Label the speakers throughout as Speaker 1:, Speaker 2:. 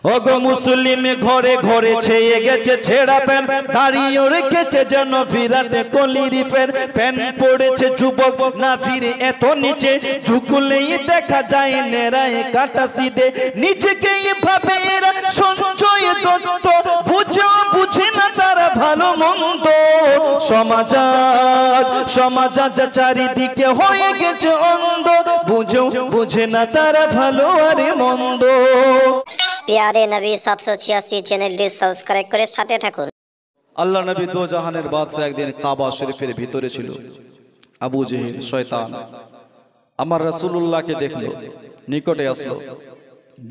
Speaker 1: ওগো মুসলিমে ঘরে ঘরে ছেয়ে গেছে ছেঁড়া প্যান্ট, দাঁড়িয়ে রেখেছে যেন বিরাটে কলির প্যান। প্যান পড়েছে যুবক না ফিরে এত নিচে, ঝুঁকলেই দেখা যায় নেড়ায় কাটা সিদে। নিজেকেই ভাবে এরা সঞ্চয় দত্ত, বুঝেও বুঝে না তারা ভালো মন্দ। সমাজ চারিদিকে হয়ে গেছে অন্ধ, বুঝেও বুঝে না তারা ভালো আর মন্দ।
Speaker 2: প্যারে নবী 786 চ্যানেলটি সাবস্ক্রাইব করে সাথে থাকুন।
Speaker 1: আল্লাহ নবী দো জাহানের বাদশা একদিন কাবা শরীফের ভিতরে ছিল। আবু জেহেল শয়তান আমার রাসূলুল্লাহকে দেখলো, নিকটে আসলো,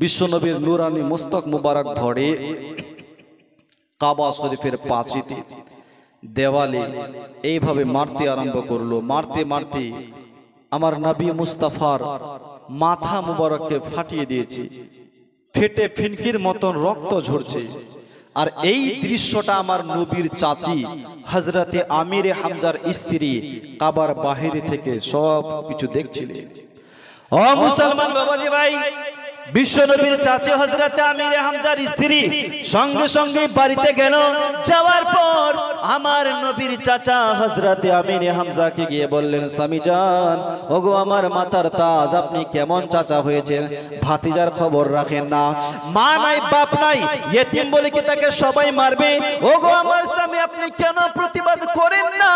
Speaker 1: বিশ্ব নবীর নূরানি মস্তক মুবারক ধরে কাবা শরীফের পাঁচিতে দেওয়ালে এইভাবে মারতে আরম্ভ করলো। মারতে মারতে আমার নবী মুস্তাফার মাথা মুবারককে ফাটিয়ে দিয়েছে, ফেটে ফিনকির মতন রক্ত ঝরছে। আর এই দৃশ্যটা আমার নবীর চাচি হযরতে আমিরে হামজার স্ত্রী কাবার বাহিরে থেকে সব কিছু দেখছিলেন। ও মুসলমান বাবাজি ভাই, বিশ্ব নবীর চাচি হযরতে আমিরে হামজার স্ত্রী সঙ্গে সঙ্গে বাড়িতে গেল। যাওয়ার পর আমার নবীর চাচা হযরতে আমিরে হামজাকে গিয়ে বললেন, স্বামী জান, ওগো আমার মাথার তাজ, আপনি কেমন চাচা হয়েছেন? ভাতিজার খবর রাখেন না, মা নাই বাপ নাই, ইতিম বলে কি তাকে সবাই মারবে? ওগো আমার স্বামী, আপনি কেন প্রতিবাদ করেন না?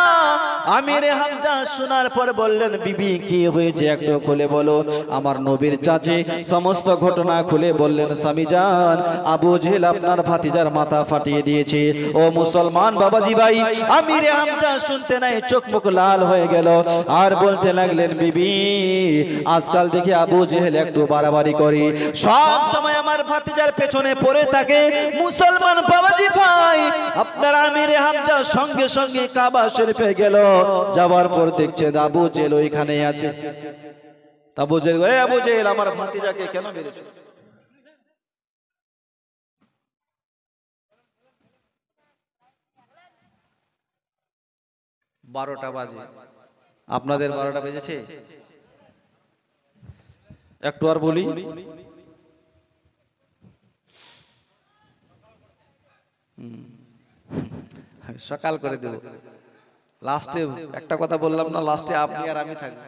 Speaker 1: আমিরে হামজা শোনার পর বললেন, বিবি কি হয়েছে একটু খুলে বলো। আমার নবীর চাচি সমস্ত ঘটনা খুলে বললেন, স্বামী জান, আবু জেহেল আপনার ভাতিজার মাথা ফাটিয়ে দিয়েছে। ও মুসলমান বাবাজি ভাই, আমিরে হামজা শুনতে নাই চোখ মুখ লাল হয়ে গেল আর বলতে লাগলেন, বিবি আজকাল দেখি আবু জেহেল একটু বাড়াবাড়ি করে, সব সময় আমার ভাতিজার পেছনে পড়ে থাকে। মুসলমান বাবাজি ভাই, আপনার আমিরে হামজা সঙ্গে সঙ্গে কাবা শরীফে গেল। যাওয়ার পর দেখছে আবু জেহেল ওইখানে আছে। আবু জেহেল, এ আবু জেহেল, আমার ভাতিজাকে কেন মেরেছো? 12টা বাজে, আপনাদের 12টা বেজেছে? একটু আর বলি, সকাল করে দেব। লাস্টে একটা কথা বললাম না, লাস্টে আপনি আর আমি থাকবো।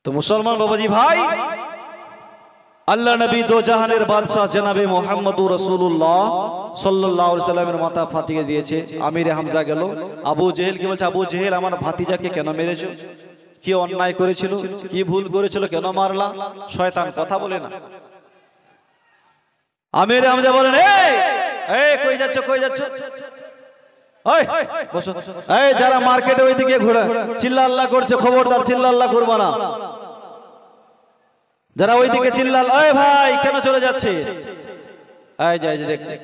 Speaker 1: তো মুসলমান বাবাজি ভাই, আল্লাহ নবী দো জাহানের বাদশা জনাবে মুহাম্মদুর রাসূলুল্লাহ সাল্লাল্লাহু আলাইহি সাল্লামের মাথা ফাটিয়ে দিয়েছে। আমিরে হামজা গেল আবু জেহেল কে বলছে, আবু জেহেল আমার ভাতিজাকে কেন মেরেছো? কি অন্যায় করেছিল, কি ভুল করেছিল, কেন মারলা? শয়তান কথা বলে না। আমিরে হামজা বলেন, এই কই যাচ্ছ, কই যাচ্ছ? ওই বসো। এই যারা মার্কেটে ওইদিকে ঘোরে চিল্লা আল্লাহ করছে, খবরদার চিল্লা আল্লাহ করবা না। যারা ওইদিকে চিল্লাল, এই ভাই কেন চলে যাচ্ছে? এই যাই যে দেখতে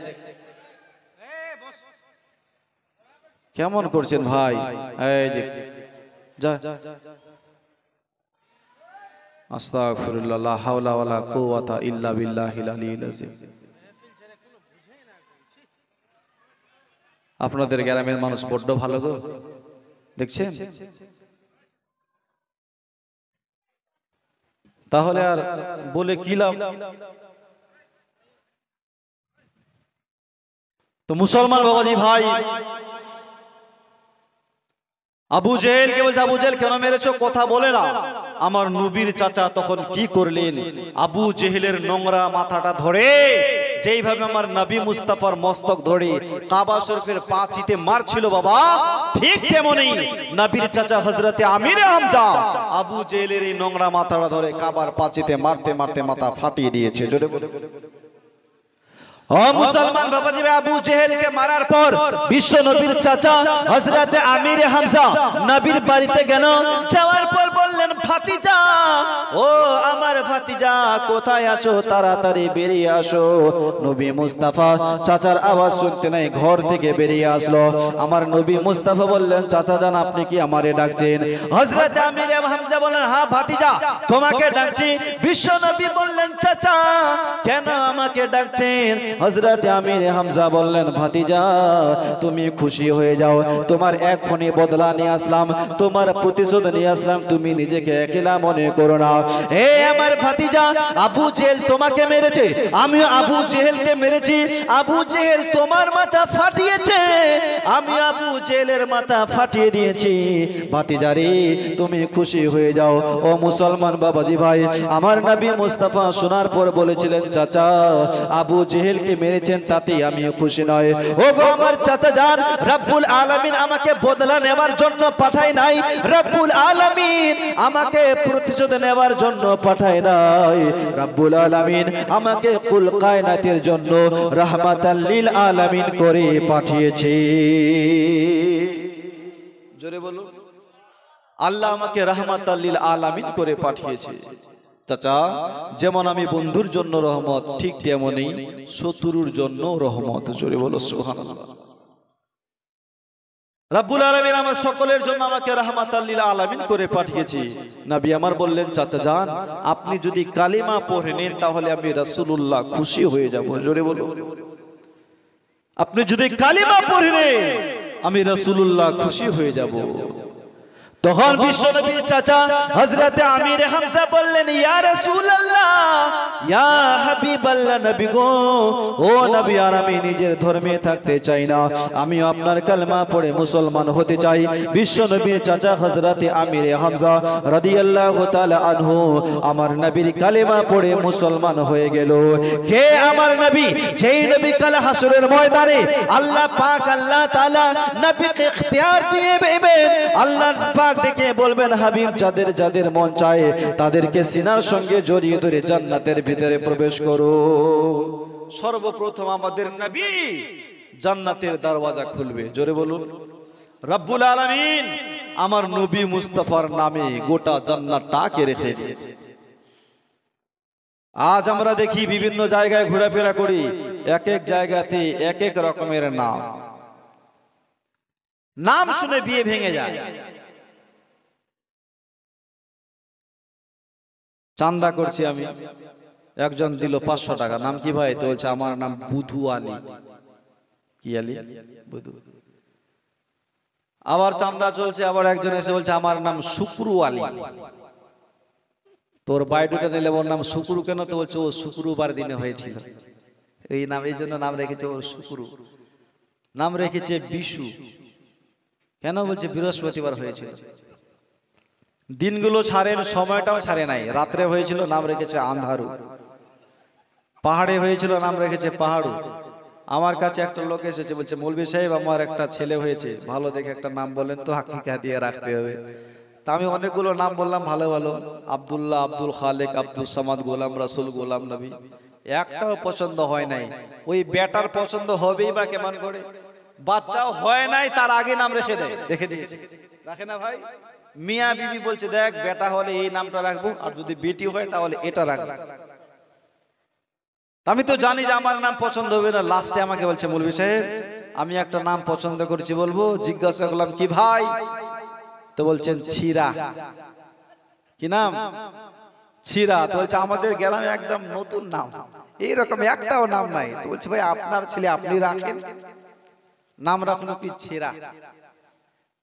Speaker 1: কেমন করছেন ভাই, এই যে যা। আস্তাগফিরুল্লাহ, লা হাওলা ওয়ালা কুওয়াতা ইল্লা বিল্লাহিল আলিয়্যিল আযীম। আপনাদের গ্রামের মানুষ বড্ড ভালো গো, দেখছেন? তাহলে আর বলে কি লাভ? তো মুসলমান বাবাজি ভাই, আবু জেহেল কে বলছে, আবু জেহেল কেন মেরেছো? কথা বলে না। আমার নবীর চাচা তখন কি করলেন, আবু জেহেলের নোংরা মাথাটা ধরে যেইভাবে আমার নবী মুস্তাফার মস্তক ধরে কাবা শরীফের পাঁচিতে মারছিল বাবা, ঠিক তেমনি নবীর চাচা হযরতে আমিরে হামজা আবু জেহেলের এই নোংরা মাথাটা ধরে কাবার পাঁচিতে মারতে মারতে মাথা ফাটিয়ে দিয়েছে। জোরে বলে। ও মুসলমান বাবাজি, আবু জেহেলকে মারার পর বিশ্ব নবীর চাচা হযরতে আমিরে হামজা নবীর বাড়িতে গেল। যাওয়ার পর বললেন, ভাতিজা, ও আমার ভাতিজা কোথায় আছো? তাড়াতাড়ি বেরিয়ে আসো। নবী মুস্তাফা চাচার আওয়াজ শুনতে নাই ঘর থেকে বেরিয়ে আসলো। আমার নবী মুস্তাফা বললেন, চাচা জান আপনি কি আমারে ডাকছেন? হযরতে আমিরে হামজা বললেন, হ্যাঁ ভাতিজা তোমাকে ডাকছি। বিশ্ব নবী বললেন, চাচা কেন আমাকে ডাকছেন। হযরত আমির হামজা বললেন, ভাতিজা তুমি খুশি হয়ে যাও, তোমার এক্ষুনি বদলা নিয়ে আসলাম, তোমার প্রতিশোধ নিয়ে আসলাম, তুমি নিজেকে একলা মনে করো না। হে আমার ভাতিজা, আবু জেহেল তোমাকে মেরেছে, আমি আবু জেহেলকে মেরেছি। আবু জেহেল তোমার মাথা ফাটিয়েছে, আমি আবু জেহেলের মাথা ফাটিয়ে দিয়েছি। ভাতিজারে তুমি খুশি হয়ে যাও। ও মুসলমান বাবাজি ভাই, আমার নবী মুস্তাফা শোনার পর বলেছিলেন, চাচা আবু জেহেলকে মেরেছেন তাতে আমি খুশি নয়। ও গো আমার চাচা জান, রব্বুল আলামিন আমাকে বদলা নেওয়ার জন্য পাঠায় নাই, রব্বুল আলামিন আমাকে প্রতিশোধ নেওয়ার জন্য পাঠায় নাই, রব্বুল আলামিন আমাকে কুল কায়নাতের জন্য রাহমাতাল লিল আলামিন করে পাঠিয়েছে। জোরে বলো, আল্লাহ আমাকে রাহমাতাল লিল আলামিন করে পাঠিয়েছে। চাচা যেমন আমি বন্ধুর জন্য রহমত, ঠিক তেমনই শত্রুর জন্য রহমত। জোরে বলো সুবহানাল্লাহ। রব্বুল আলামিন আমার সকলের জন্য আমাকে রাহমাতাল লিল আলামিন করে পাঠিয়েছে। নবী আমার বললেন, চাচা জান আপনি যদি কালিমা পড়ে নেন তাহলে আমি রাসূলুল্লাহ খুশি হয়ে যাব। জোরে বলো, আপনি যদি কালিমা পড়ে নেন আমি রাসূলুল্লাহ খুশি হয়ে যাব। তখন বিশ্বনবীর চাচা হযরতে আমির হামজা বললেন, ইয়া রাসূলুল্লাহ, ইয়া হাবিবাল্লাহ, নবী গো, ও নবী আর আমি নিজের ধর্মে থাকতে চাই না, আমি আপনার কালেমা পড়ে মুসলমান হতে চাই। বিশ্বনবীর চাচা হযরতে আমির হামজা রাদিয়াল্লাহু তাআলা আনহু আমার নবীর কালেমা পড়ে মুসলমান হয়ে গেল। কে আমার নবী? যেই নবী কাল হাসরের ময়দানে আল্লাহ পাক আল্লাহ তাআলা নবীকে ইখতিয়ার দিয়ে দিবেন, আল্লাহ ডেকে বলবেন, হাবিব যাদের যাদের মন চায় তাদেরকে সিনার সঙ্গে জড়িয়ে ধরে জান্নাতের ভিতরে প্রবেশ করো। সর্বপ্রথম আমাদের নবী জান্নাতের দরওয়াজা খুলবে। জোরে বলুন, রব্বুল আলামিন আমার নবী মুস্তাফার নামে গোটা জান্নাতটাকে রেখে দিয়েছে। আজ আমরা দেখি বিভিন্ন জায়গায় ঘোরাফেরা করি, এক এক জায়গাতে এক এক রকমের নাম, নাম শুনে বিয়ে ভেঙে যায়। চান্দা করছি আমি, একজন দিল 500 টাকা। নাম কি ভাই? তো বলছে আমার নাম বুধু আলী। কি আলী? বুধু। আবার চান্দা চলছে, আবার একজন এসে বলছে আমার নাম শুক্রু আলী। তোর বায়োডাটা নিলে ওর নাম শুক্রু কেন? তো বলছে ও শুক্রবার দিনে হয়েছিল, এই নাম, এই জন্য নাম রেখেছে ওর শুক্রু। নাম রেখেছে বিশু কেন? বলছে বৃহস্পতিবার হয়েছিল। দিনগুলো ছাড়েন, সময়টাও ছাড়ে নাই। রাত্রে হয়েছিল, নাম রেখেছে আন্ধারু। পাহাড়ে হয়েছিল, নাম রেখেছে পাহাড়ু। আমার কাছে একটা লোক এসেছে, বলছে মৌলভী সাহেব আমার একটা ছেলে হয়েছে, ভালো দেখে একটা নাম বলেন তো, হাকিকা দিয়ে রাখতে হবে। তা আমি অনেকগুলো নাম বললাম ভালো ভালো, আব্দুল্লাহ, আব্দুল খালেক, আব্দুল সামাদ, গোলাম রাসূল, গোলাম নবী, একটাও পছন্দ হয় নাই। ওই বেটার পছন্দ হবেই বা কেমন করে? বাচ্চাও হয় নাই তার আগে নাম রেখে দেয়, রেখে দিয়েছে। রাখে না ভাই? মিয়া বিবি বলছে দেখ বেটা হলে এই নামটা রাখবো, আর যদি বেটি হয় তাহলে এটা রাখবো। আমি তো জানি যে আমার নাম পছন্দ হবে না। লাস্টে আমাকে বলছে মৌলভী সাহেব আমি একটা নাম পছন্দ করেছি, বলবো? জিজ্ঞাসা করলাম কি ভাই? তো বলছেন ছিরা। কি নাম? ছিরা। তো বলছে আমাদের গ্রামে একদম নতুন নাম, এইরকম একটাও নাম নাই। তো বলছে ভাই আপনার ছেলে আপনি রাখেন, নাম রাখলো কি ছিরা।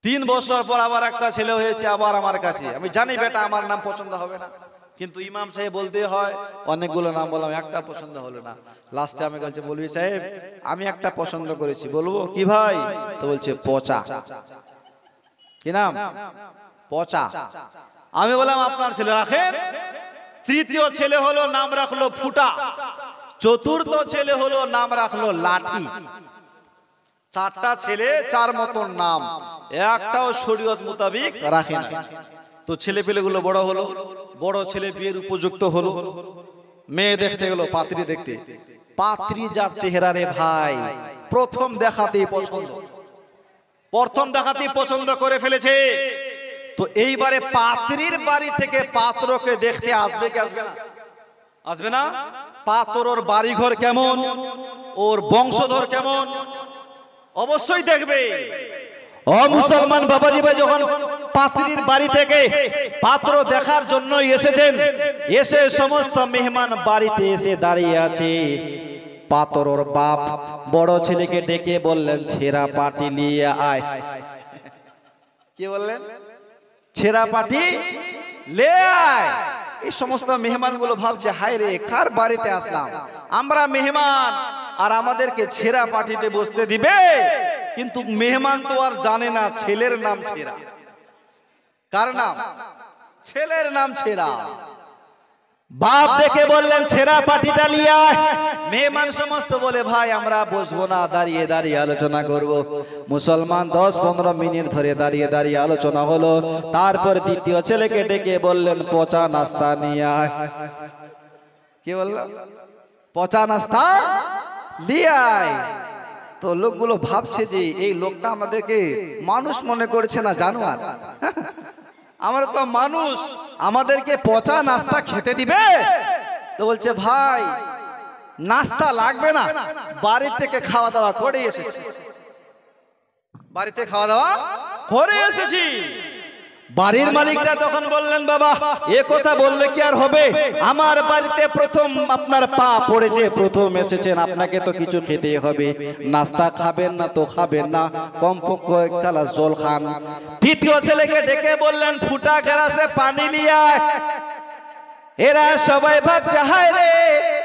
Speaker 1: 3 বছর পর আবার একটা ছেলে হয়েছে, আবার আমার কাছে। আমি জানি বেটা আমার নাম পছন্দ হবে না, কিন্তু ইমাম সাহেব বলতে হয়। অনেকগুলো নাম বললাম, একটা পছন্দ হলো না। লাস্টে আমি বলছে মৌলভী সাহেব আমি একটা পছন্দ করেছি, বলবো? কি ভাই? তো বলছে পচা। কি নাম? পচা। আমি বললাম আপনার ছেলে রাখেন। তৃতীয় ছেলে হলো, নাম রাখলো ফুটা। চতুর্থ ছেলে হলো, নাম রাখলো লাঠি। 4টা ছেলে 4 মতন নাম, একটাও শরীয়ত মোতাবেক রাখে না। তো ছেলে পেলেগুলো বড় হলো, বড় ছেলে বিয়ের উপযুক্ত হলো, মেয়ে দেখতে গেল, পাত্রী দেখতে। পাত্রী যার চেহারা রে ভাই, প্রথম দেখাতেই পছন্দ, প্রথম দেখাতেই পছন্দ করে ফেলেছে। তো এইবারে পাত্রীর বাড়ি থেকে পাত্রকে দেখতে আসবে কি আসবে না? আসবে না? পাত্রর বাড়িঘর কেমন, ওর বংশধর কেমন, অবশ্যই দেখবে। ও মুসলমান বাবাজি ভাই, যখন পাত্রীর বাড়ি থেকে পাত্র দেখার জন্য এসেছেন, এসে সমস্ত মেহমান বাড়িতে এসে দাঁড়িয়ে আছে, পাতর ওর বাপ বড় ছেলেকে ডেকে বললেন ছেঁড়া পাটি নিয়ে আয়। কি বললেন? ছেঁড়া পাটি লে আয়। এই সমস্ত মেহমানগুলো ভাবছে হায় রে কার বাড়িতে আসলাম আমরা মেহমান, আর আমাদেরকে ছেঁড়া পাটিতে বসতে দিবে। কিন্তু মেহমান তো আর জানে না ছেলের নাম ছেঁড়া। কার নাম? ছেলের নাম ছেঁড়া। বাপ দেখে বললেন ছেঁড়া পাটিটা নিয়ে আয়। মেহমান সমস্ত বলে ভাই আমরা বসবো না, দাঁড়িয়ে দাঁড়িয়ে আলোচনা করব। মুসলমান 10-15 মিনিট ধরে দাঁড়িয়ে দাঁড়িয়ে আলোচনা হলো। তারপর দ্বিতীয় ছেলেকে ডেকে বললেন পচা নাস্তা নিয়ে আয়। কি বলল? পচা নাস্তা নিয়ে আয়। তো লোকগুলো ভাবছে যে এই লোকটা আমাদেরকে মানুষ মনে করছে না জানোয়ার। আমরা তো মানুষ, আমাদেরকে পচা নাস্তা খেতে দিবে? তো বলছে ভাই নাস্তা লাগবে না, বাড়ি থেকে খাওয়া দাওয়া করে এসেছি। বাড়িতে খাওয়া দাওয়া করে এসেছি। বাড়ির মালিকরা তখন বললেন বাবা এ কথা বললে কি আর হবে, আমার বাড়িতে প্রথম আপনার পা পড়েছে, প্রথম এসেছেন, আপনাকে তো কিছু খেতে হবে। নাস্তা খাবেন না তো খাবেন না, কমপক্ষে এক গ্লাস জল খান। তৃতীয় ছেলেকে ডেকে বললেন ফুটা গ্লাসে পানি নিয়ে আয়। এরা সবাই ভাবছে হায় রে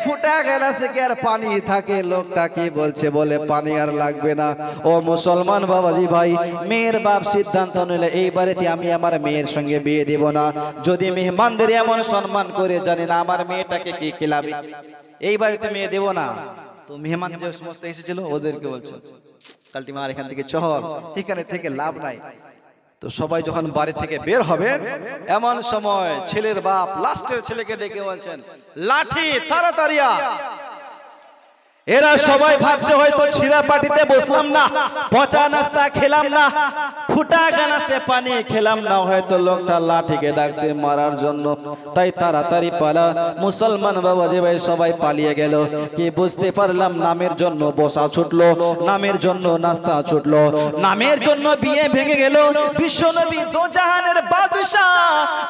Speaker 1: ফুটা গ্লাসে কি আর পানি থাকে? লোকটা কি বলছে? বলে পানি আর লাগবে না। ও মুসলমান বাবাজি ভাই, মেয়ের বাপ সিদ্ধান্ত নিলে এই বাড়িতে আমি আমার মেয়ের সঙ্গে বিয়ে দেব না। যদি মেহমানদের এমন সম্মান করে জানি না আমার মেয়েটাকে কি খেলাবে, এই বাড়িতে মেয়ে দেব না। তো মেহমান যে সমস্ত এসেছিল ওদেরকে বলছো কালটি মার এখান থেকে চল, এখানে থেকে লাভ নাই। তো সবাই যখন বাড়ি থেকে বের হবেন এমন সময় ছেলের বাপ লাস্টের ছেলেকে ডেকে বলছেন লাঠি তাড়াতাড়ি আ। এরা সবাই ভাবছে হয়তো ছিঁড়া পাটিতে বসলাম না, পচা নাস্তা খেলাম না, ফুটা গ্লাসে পানি খেলাম না, হয়তো লোকটা লাঠিকে ডাকছে মারার জন্য, তাই তাড়াতাড়ি পালা। মুসলমান বাবাজি ভাই সবাই পালিয়ে গেল। কি বুঝতে পারলাম নামের জন্য বসা ছুটলো, নামের জন্য নাস্তা ছুটলো, নামের জন্য বিয়ে ভেঙে গেল। বিশ্বনবী দোজাহানের বাদশা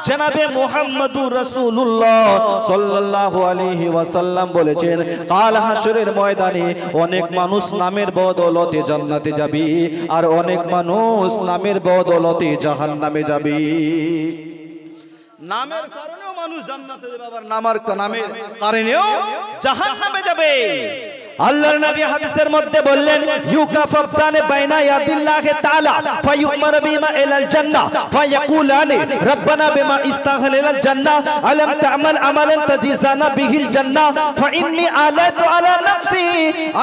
Speaker 1: জনাবে মুহাম্মদুর রাসূলুল্লাহ সাল্লাল্লাহু আলাইহি ওয়াসাল্লাম বলেছেন কাল হাসরের ময়দানে অনেক মানুষ নামের বদৌলতে জান্নাতে যাবে, আর অনেক মানুষ নামের বদৌলতে জাহান্নামে যাবে। নামের কারণেও মানুষ জান্নাতে যাবে, আবার নামের কারণেও জাহান্নামে যাবে। আল্লাহর নবী হাদিসের মধ্যে বললেন ইউকাফাফতানে বাইনা ইয়াদিল্লাহি তাআলা ফায়ুমার বিমা ইলাল জান্নাহ ফায়াকুলানি রব্বানা বিমা ইস্তাগলাল জান্নাহ আলাম তা'মাল আমালান তাজিসানা বিহিল জান্নাহ ফাইন্নী আলাতু আলা নাফসি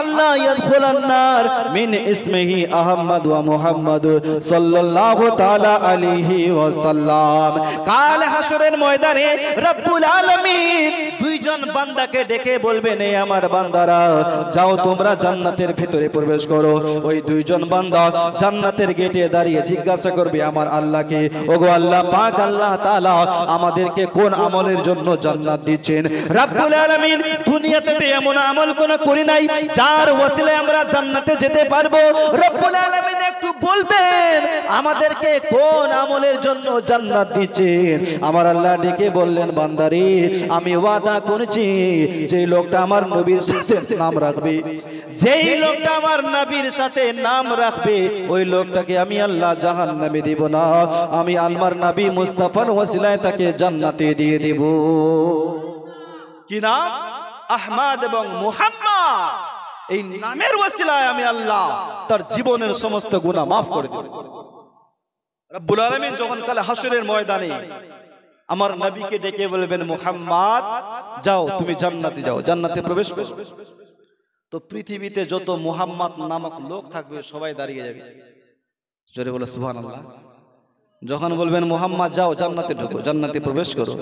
Speaker 1: আল্লাহ ইয়াদখুলান নার মিন ইসমিহি আহমদ ওয়া মুহাম্মদ সাল্লাল্লাহু তাআলা আলাইহি ওয়াসাল্লাম। কাল হাসরের ময়দানে রব্বুল আলামিন দুইজন বান্দাকে ডেকে বলবেন এ আমার বান্দারা যাও তোমরা জান্নাতের ভিতরে প্রবেশ করো। ওই দুইজন বান্দা জান্নাতের গেটে দাঁড়িয়ে জিজ্ঞাসা করবে আমার আল্লাহকে, ওগো আল্লাহ পাক আল্লাহ তাআলা আমাদেরকে কোন আমলের জন্য জান্নাত দিচ্ছেন? রব্বুল আলামিন দুনিয়াতে এমন আমল কোন করি নাই যার ওসিলায় আমরা জান্নাতে যেতে পারবো। রব্বুল আলামিন একটু বলবেন আমাদেরকে কোন আমলের জন্য জান্নাত দিচ্ছেন? আমার আল্লাহ ডেকে বললেন বান্দারে আমি ওয়াদা করেছি যে লোকটা আমার নবীর সাথে নাম রাখবে, যেই লোকটা আমার নবীর সাথে নাম রাখবে ওই লোকটাকে আমি আল্লাহ জাহান্নামে দেব না, আমি আল্লাহর নবী মুস্তাফার ওসিলায় তাকে জান্নাতে দিয়ে দেব। কি নাম? আহমদ এবং মুহাম্মদ। এই নামের ওসিলায় আমি আল্লাহ তার জীবনের সমস্ত গুনাহ maaf করে দেব। রব্বুল আলামিন যখন কাল হাসরের ময়দানে আমার নবীকে ডেকে বলবেন মুহাম্মদ যাও তুমি জান্নাতে যাও, জান্নাতে প্রবেশ করো। তো পৃথিবীতে যত মুহাম্মদ নামক লোক থাকবে সবাই দাঁড়িয়ে যাবে। জোরে বলো সুবহানাল্লাহ। যখন বলবেন মুহাম্মদ যাও জান্নাতে ঢুকো, জান্নাতে প্রবেশ করো,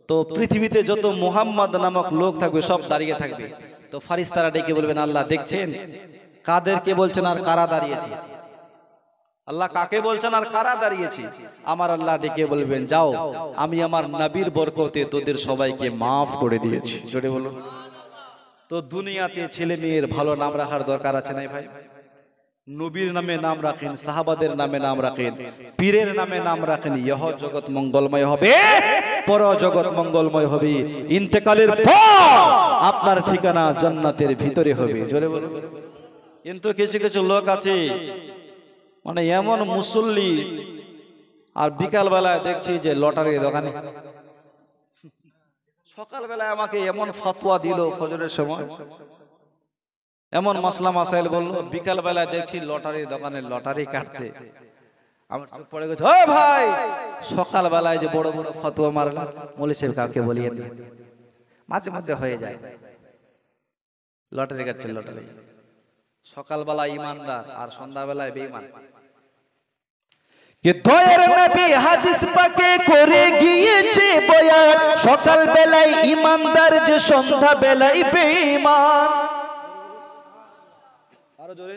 Speaker 1: তো পৃথিবীতে যত মুহাম্মদ নামক লোক থাকবে সব দাঁড়িয়ে থাকবে। তো ফারিস্তারা ডেকে বলবেন আল্লাহ দেখছেন কাদেরকে বলছেন আর কারা দাঁড়িয়েছে? আল্লাহ কাকে বলছেন আর কারা দাঁড়িয়েছে? আমার আল্লাহ ডেকে বলবেন যাও আমি আমার নবীর বরকতে তোদের সবাইকে maaf করে দিয়েছি। জোরে বলো। তো দুনিয়াতে ছেলে মেয়ের ভালো নাম রাখার দরকার আছে না ভাই? নবীর নামে নাম রাখেন, সাহাবাদের নামে নাম রাখেন, পীরের নামে নাম রাখেন, ইহ জগৎ মঙ্গলময় হবে, পর জগৎ মঙ্গলময় হবে। ইন্তেকালের পর আপনার ঠিকানা জান্নাতের ভিতরে হবে। জোরে বলুন। কিন্তু কিছু কিছু লোক আছে মানে এমন মুসল্লি, আর বিকাল বেলায় দেখছি যে লটারির দোকানে, সকাল বেলায় আমাকে এমন ফতোয়া দিল ফজরের সময়, এমন মাসলা মাসাইল বললো, বিকাল বেলায় দেখছি লটারির দোকানে লটারি কাটছে। আমার চোখ পড়ে গেছে, ও ভাই সকাল বেলায় যে বড় বড় ফতোয়া মারলাম, মৌলভী সাহেব কাউকে বলিয়েন না, মাঝে মধ্যে হয়ে যায় লটারি কাটছে। লটারি সকাল বেলায় ইমানদার আর সন্ধ্যা বেলায় বেঈমান।
Speaker 3: কে দয়ার নবী হাদিস পাকে করে গিয়েছে বয়ান, সকাল বেলায় ইমানদার যে সন্ধ্যা বেলায় বেঈমান।
Speaker 1: আরো জোরে।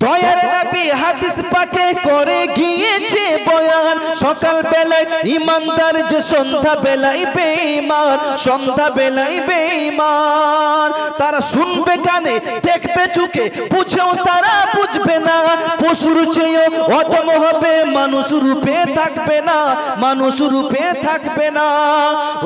Speaker 3: দয়ার নবী হাদিস পাকে করে গিয়েছে বয়ান, সকাল বেলায় ইমানদার যে সন্ধ্যা বেলায় বেঈমান, সন্ধ্যা বেলায় বেঈমান। তারা শুনবে কানে, দেখবে চোখে, বুঝেও তারা বুঝবে না, পশুর চেয়েও অদম হবে, মানুষ রূপে থাকবে না, মানুষ রূপে থাকবে না।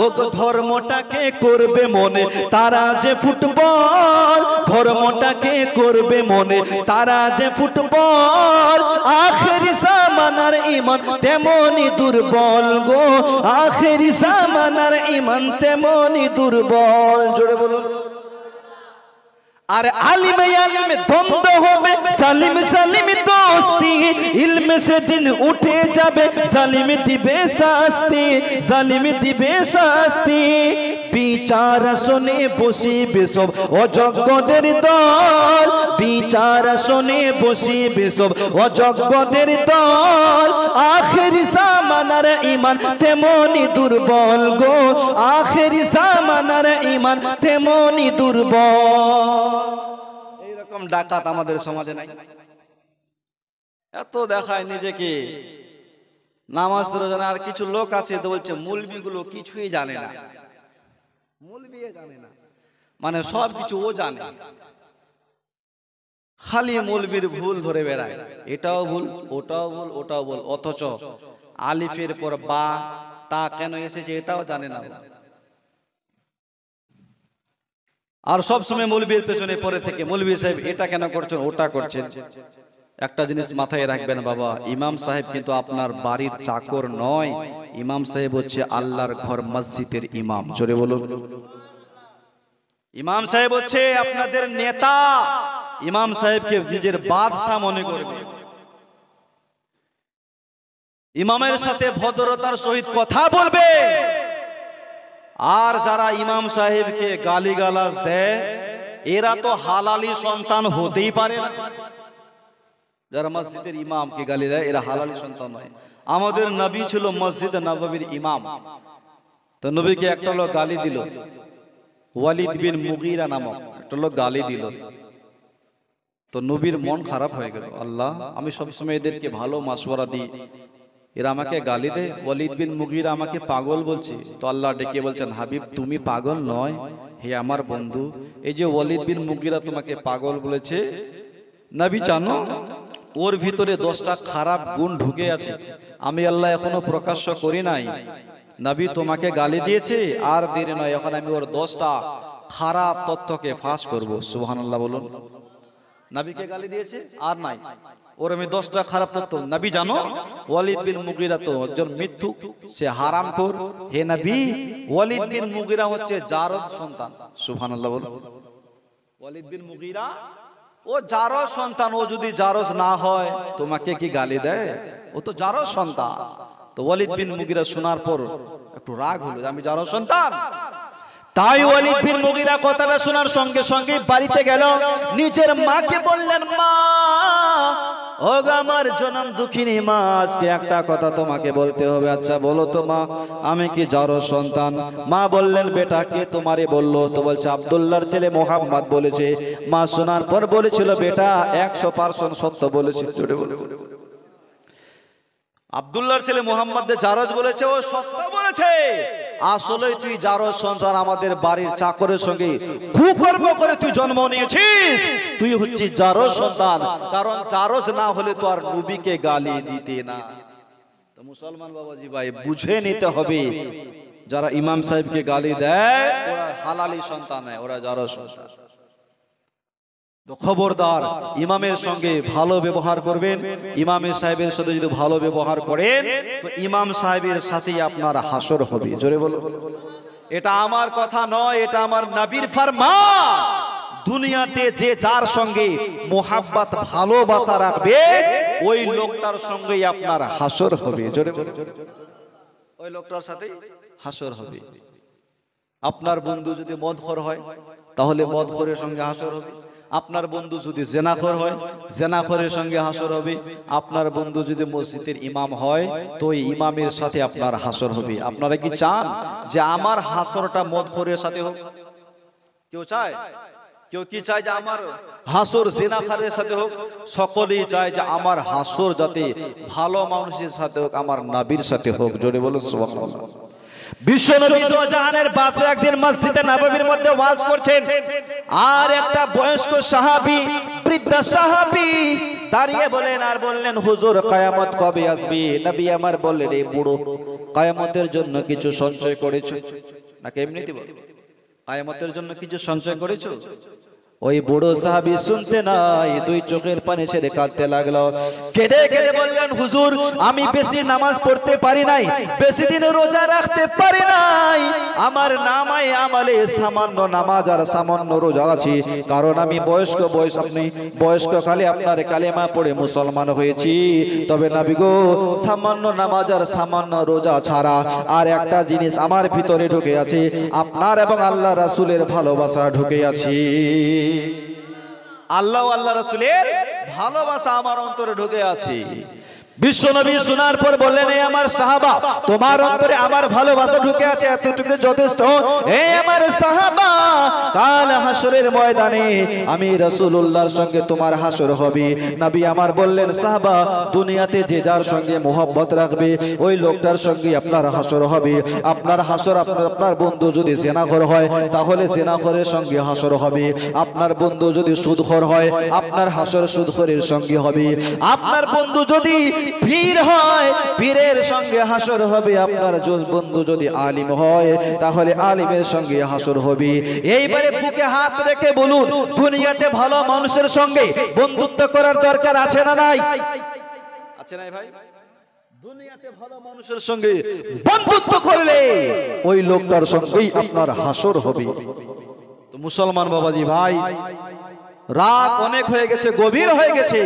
Speaker 3: ও ধর্মটাকে করবে মনে তারা যে ফুটবল, ধর্মটাকে করবে মনে তারা যে ফুটবল। আখেরি জামানার ঈমান তেমনি দুর্বল গো, আখেরি জামানার ঈমান তেমনি দুর্বল। জোরে বলুন। আর আলিমে আলিমে দ্বন্দ্ব হবে, সালিম সালিম দোস্তি, ইলমে সেদিন উঠে যাবে, জালিম দিবে শাস্তি, জালিম দিবে শাস্তি। বিচার আসনে বসিবে সব অযোগ্যদের দল, বিচার আসনে বসিবে সব অযোগ্যদের দল। আখেরি জামানার ঈমান তেমনি দুর্বল গো, আখেরি জামানার ঈমান তেমনি দুর্বল।
Speaker 1: এইরকম ডাকাত আমাদের সমাজে নাই। এত দেখায় নিজেকে নামাজ পড়ে জানে, আর কিছু লোক আছে তো বলছে মৌলবি গুলো কিছুই জানে না, মৌলবি জানে না, মানে সব কিছু ও জানে, খালি মৌলবির ভুল ধরে বেড়ায়, এটাও ভুল ওটাও ভুল ওটাও ভুল, অথচ আলিফের পর বা তা কেন এসেছে এটাও জানে না। আর সব সময় মৌলবীর পেছনে পড়ে থেকে মৌলবী সাহেব এটা কেন করছেন ওটা করছেন। একটা জিনিস মাথায় রাখবেন বাবা, ইমাম সাহেব কিন্তু আপনার বাড়ির চাকর নয়, ইমাম সাহেব হচ্ছে আল্লাহর ঘর মসজিদের ইমাম। জোরে বলুন। ইমাম সাহেব হচ্ছে আপনাদের নেতা, ইমাম সাহেবকে নিজের বাদশা মনে করবে, ইমামের সাথে ভদ্রতার সহিত কথা বলবে। আর যারা ইমাম সাহেবকে গালিগালাজ দেয় এরা তো হালালি সন্তান হতেই পারে না। যারা মসজিদের ইমামকে গালি দেয় এরা হালালি সন্তান নয়। আমাদের নবী ছিল মসজিদ নববীর ইমাম, তো নবীকে একটা লোক গালি দিল, ওয়ালিদ বিন মুগীরা নামক একটা লোক গালি দিল, তো নবীর মন খারাপ হয়ে গেল। আল্লাহ, আমি সবসময় এদেরকে ভালো মাশওয়ারা দিই, এরা আমাকে গালি দেয়, ওয়ালিদ বিন মুগীরা আমাকে পাগল বলছে। তো আল্লাহ ডেকে বলছেন, হাবিব তুমি পাগল নয়, হে আমার বন্ধু, এই যে ওয়ালিদ বিন মুগীরা তোমাকে পাগল বলেছে, নবী জানো ওর ভিতরে 10টা খারাপ গুণ ঢুকে আছে, আমি আল্লাহ এখনো প্রকাশ্য করি নাই। নবী তোমাকে গালি দিয়েছে, আর দেরি নয়, এখন আমি ওর 10টা খারাপ তথ্যকে ফাঁস করব। সুবহানাল্লাহ বলুন। নবীকে গালি দিয়েছে আর নাই, ওর আমি 10টা খারাপ তথ্য। নবী জানো ওয়ালিদ বিন মুগীরা তো একজন মিথ্যুক, সে হারামখোর। হে নবী, ওয়ালিদ বিন মুগীরা হচ্ছে জারদ সন্তান। সুবহানাল্লাহ বলুন। ওয়ালিদ বিন মুগীরা ও জারজ সন্তান, ও যদি জারজ না হয় তোমাকে কি গালি দেয়? ও তো জারজ সন্তান। তো ওয়ালিদ বিন মুগীরা শোনার পর একটু রাগ হলো, আমি জারজ সন্তান।
Speaker 3: তাই ওয়ালিদ বিন মুগীরা কথাটা শোনার সঙ্গে সঙ্গে বাড়িতে গেল, নিজের মাকে বললেন, মা ও গো আমার জনম দুঃখিনী মা, আজকে একটা কথা তোমাকে বলতে হবে। আচ্ছা বলো তো মা, আমি কি জারজ সন্তান? মা বললেন, বেটা কে তোমারে বললো? তো বলছে আব্দুল্লাহর ছেলে মোহাম্মদ বলেছে। মা শোনার পর বলেছিল, বেটা 100% সত্য বলেছে।
Speaker 1: আব্দুল্লাহর ছেলে মোহাম্মদ জারজ বলেছে, ও সত্য বলেছে।
Speaker 3: আসলে তুই যারো সন্তান, আমাদের বাড়ির চাকরের সঙ্গে কুকর্ম করে তুই জন্ম নিয়েছিস, তুই হচ্ছিস যারো সন্তান। কারণ জারজ না হলে তো আর নবীকে গালি দিতে না। তো মুসলমান বাবাজি ভাই বুঝে নিতে হবে, যারা ইমাম সাহেবকে গালি দেয় ওরা হালালি সন্তান নয়, ওরা যারো সন্তান। তো খবরদার ইমামের সঙ্গে ভালো ব্যবহার করবেন। ইমামের সাহেবের সাথে যদি ভালো ব্যবহার করেন তো ইমাম সাহেবের সাথেই আপনার হাসর হবে। জোরে বলো। এটা আমার কথা নয়, এটা আমার নবীর ফরমান। দুনিয়াতে যে যার সঙ্গে মোহাব্বত ভালোবাসা রাখবে ওই লোকটার সঙ্গেই আপনার হাসর হবে। জোরে বলো। ওই লোকটার সাথে হাসর হবে। আপনার বন্ধু যদি মদখোর হয় তাহলে মদখোরের সঙ্গে হাসর হবে। আপনার বন্ধু যদি জেনাখোর হয় জেনাখোরের সঙ্গে হাসর হবে। আপনার বন্ধু যদি মসজিদের ইমাম হয় তো ওই ইমামের সাথে আপনার হাসর হবে। আপনারা কি চান যে আমার হাসরটা মদখোরের সাথে হোক? কেউ চায়? কেউ কি চায় যে আমার হাসর জেনাখোরের সাথে হোক? সকলেই চায় যে আমার হাসর যাতে ভালো মানুষের সাথে হোক, আমার নবীর সাথে হোক। জোরে বলুন সুবহানাল্লাহ। বিশ্বনবী দো জাহানের বাদশা একদিন মসজিদে নববীর মধ্যে ওয়াজ করছেন, আর একটা বয়স্ক সাহাবী, বৃদ্ধ সাহাবী দাঁড়িয়ে বলেন আর বললেন, হুজুর কিয়ামত কবে আসবে? নবী আমার বললেন, এই বুড়ো কিয়ামতের জন্য কিছু সঞ্চয় করেছো নাকি এমনিতে বল? কিয়ামতের জন্য কিছু সঞ্চয় করেছো? ওই বুড়ো সাহাবী শুনতে নাই, দুই চোখের পানি ছেড়ে কাঁদতে লাগলো। কেঁদে কেঁদে বললেন, হুজুর আমি বেশি নামাজ পড়তে পারি নাই, বেশি দিন রোজা রাখতে পারি নাই, আমার নামায় আমলে সামান্য নামাজ আর সামান্য রোজা আছে। কারণ আমি বয়স্ক কালে আপনার কালেমা পড়ে মুসলমান হয়েছি। তবে নবী গো, সামান্য নামাজ আর সামান্য রোজা ছাড়া আর একটা জিনিস আমার ভিতরে ঢুকে আছে, আপনার এবং আল্লাহ রাসূলের ভালোবাসা ঢুকে আছে। আল্লাহ আল্লাহ রাসূলের ভালোবাসা আমার অন্তরে ঢুকে আছে। বিশ্বনবী শোনার পর বললেন, এই আমার সাহাবা, তোমার অন্তরে আমার ভালোবাসা ঢুকে আছে, এতটুকু যথেষ্ট। এই আমার সাহাবা, কাল হাসরের ময়দানে আমি রাসূলুল্লাহর সঙ্গে তোমার হাসর হবে। নবী আমার বললেন, সাহাবা, দুনিয়াতে যে যার সঙ্গে মোহব্বত রাখবে ওই লোকটার সঙ্গে আপনার হাসর হবে। আপনার হাসর, আপনার বন্ধু যদি জিনাখোর হয় তাহলে জিনাখোরের সঙ্গে হাসর হবে। আপনার বন্ধু যদি সুদখোর হয় আপনার হাসর সুদখোরের সঙ্গে হবে। আপনার বন্ধু যদি পীর হয় পীরের সঙ্গে হাসর হবে। আপনার বন্ধু যদি আলিম হয় তাহলে আলিমের সঙ্গে হাসর হবে। এইবারে বুকে হাত রেখে বলুন, দুনিয়াতে ভালো মানুষের সঙ্গে বন্ধুত্ব করার দরকার আছে না নাই? আছে না ভাই? দুনিয়াতে ভালো মানুষের সঙ্গে বন্ধুত্ব করলে ওই লোকটার সঙ্গেই আপনার হাসর হবে। তো মুসলমান বাবাজি ভাই, রাত অনেক হয়ে গেছে, গভীর হয়ে গেছে।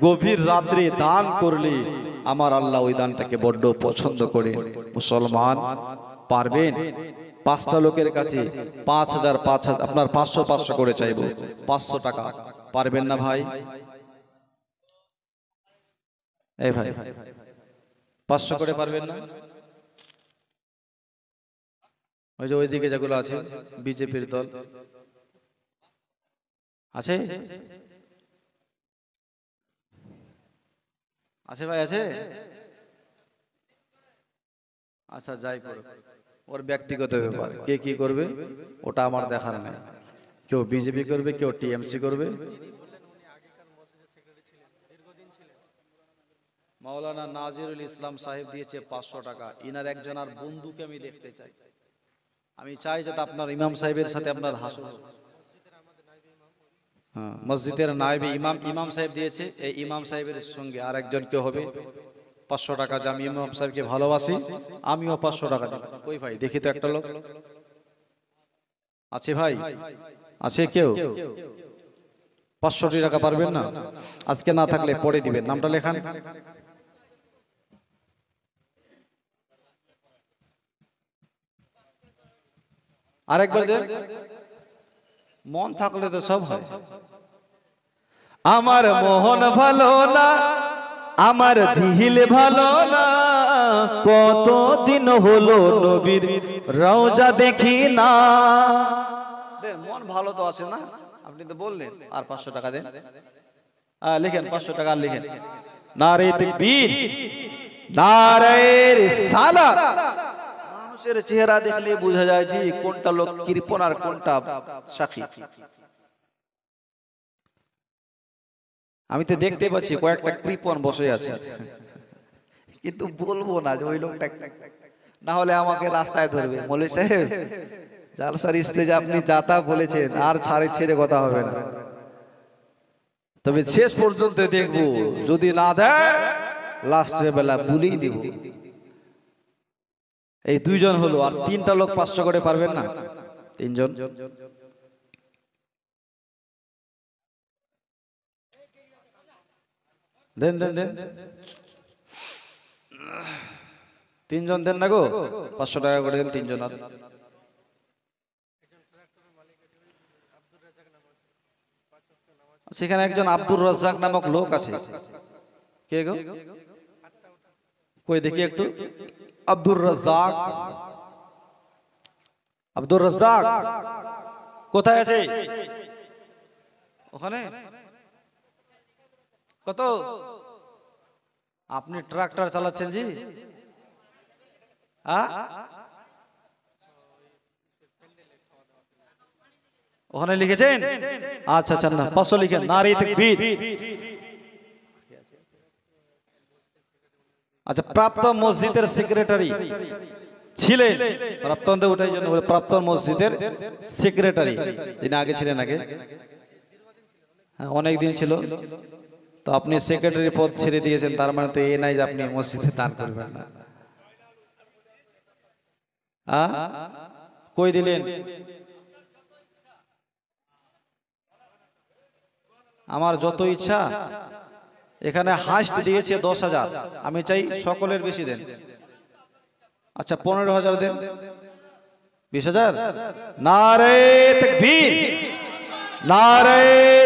Speaker 3: গভীর রাত্রে দান করলে আমার আল্লাহ ওই দানটাকে বড্ড পছন্দ করে। মুসলমান পারবেন? 5টা লোকের কাছে 5000 আপনার 500 করে চাইবো, 500 টাকা পারবেন না ভাই? এই ভাই 500 করে পারবেন না? ওই যে ওইদিকে যেগুলো আছে বিজেপির দল আছে, আছে ভাই, আছে? আচ্ছা যাই করো, ওর ব্যক্তিগত ব্যাপার, কে কি করবে ওটা আমার দেখার নেই। কেউ বিজেপি করবে, কেউ টিএমসি করবে। মাওলানা নাজিরুল ইসলাম সাহেব দিয়েছে 500 টাকা। ইনার একজন আর বন্ধুকে আমি দেখতে চাই। আমি চাই যাতে আপনার ইমাম সাহেবের সাথে আপনার হাসর। হ্যাঁ, মসজিদের নায়েবে ইমাম সাহেব দিয়েছে। এই ইমাম সাহেবের সঙ্গে আর একজন কেউ হবে 500 টাকা। যে আমি ইমাম সাহেবকে ভালোবাসি, আমিও 500 টাকা দেব। ওই ভাই দেখি তো একটা লোক আছে ভাই? আছে কেউ? 500 টাকা পারবেন না? আজকে না থাকলে পরে দিবেন। নামটা লেখান। আরেকবার দেন। মন থাকলে তো সব হয়। আমার মোহন ভালো না, আমার দিল ভালো না, কতদিন হলো নবীর রওজা দেখি না। মন ভালো তো আছে না? আপনি তো বললেন। আর 500 টাকা দেন। লিখেন 500 টাকা লিখেন। নারে তাকবীর, নারে রিসালাত।
Speaker 1: মানুষের চেহারা দেখলে বোঝা যায় যে কোনটা লোক কৃপণ আর কোনটা সাক্ষী। আমি তো দেখতে পাচ্ছি কয়েকটা কৃপণ বসে আছে, কিন্তু বলবো না যে ওই লোকটা, না হলে আমাকে রাস্তায় ধরবে, মৌলভী সাহেব জালসার স্টেজে আপনি যাতা বলেছেন আর ছেড়ে কথা হবে না। তবে শেষ পর্যন্ত দেখবো, যদি না দেয় লাস্টের বেলা বলেই দিব। এই দুইজন হলো, আর তিনটা লোক 500 করে পারবেন না? তিনজন দেন দেন দেন, তিনজন দেন না গো, 500 টাকা করে দেন তিনজন। আর সেখানে একজন আব্দুর রাজ্জাক নামক লোক আছে, কে গো? কই দেখি একটু। আব্দুর রাজ্জাক, আব্দুর রাজ্জাক কোথায় আছে? ওখানে কত? আপনি ট্রাক্টর চালাচ্ছেন জি? ওখানে লিখেছেন? আচ্ছা আচ্ছা, না 500 লিখেন। নারে তাকবীর। আচ্ছা, প্রাপ্ত মসজিদের সেক্রেটারি ছিলেন, প্রাপ্তন ওটাই জন্য প্রাপ্ত মসজিদের সেক্রেটারি, যিনি আগে ছিলেন, আগে হ্যাঁ অনেক দিন ছিল। তো আপনি সেক্রেটারি পদ ছেড়ে দিয়েছেন, তার মানে তো এই নাই যে আপনি মসজিদে দান করবেন না। কই দিলেন? আমার যত ইচ্ছা, এখানে হাইস্ট দিয়েছে 10,000, আমি চাই সকলের বেশি দেন। আচ্ছা 15,000 দেন, 20,000। নারে তাকবীর, नारे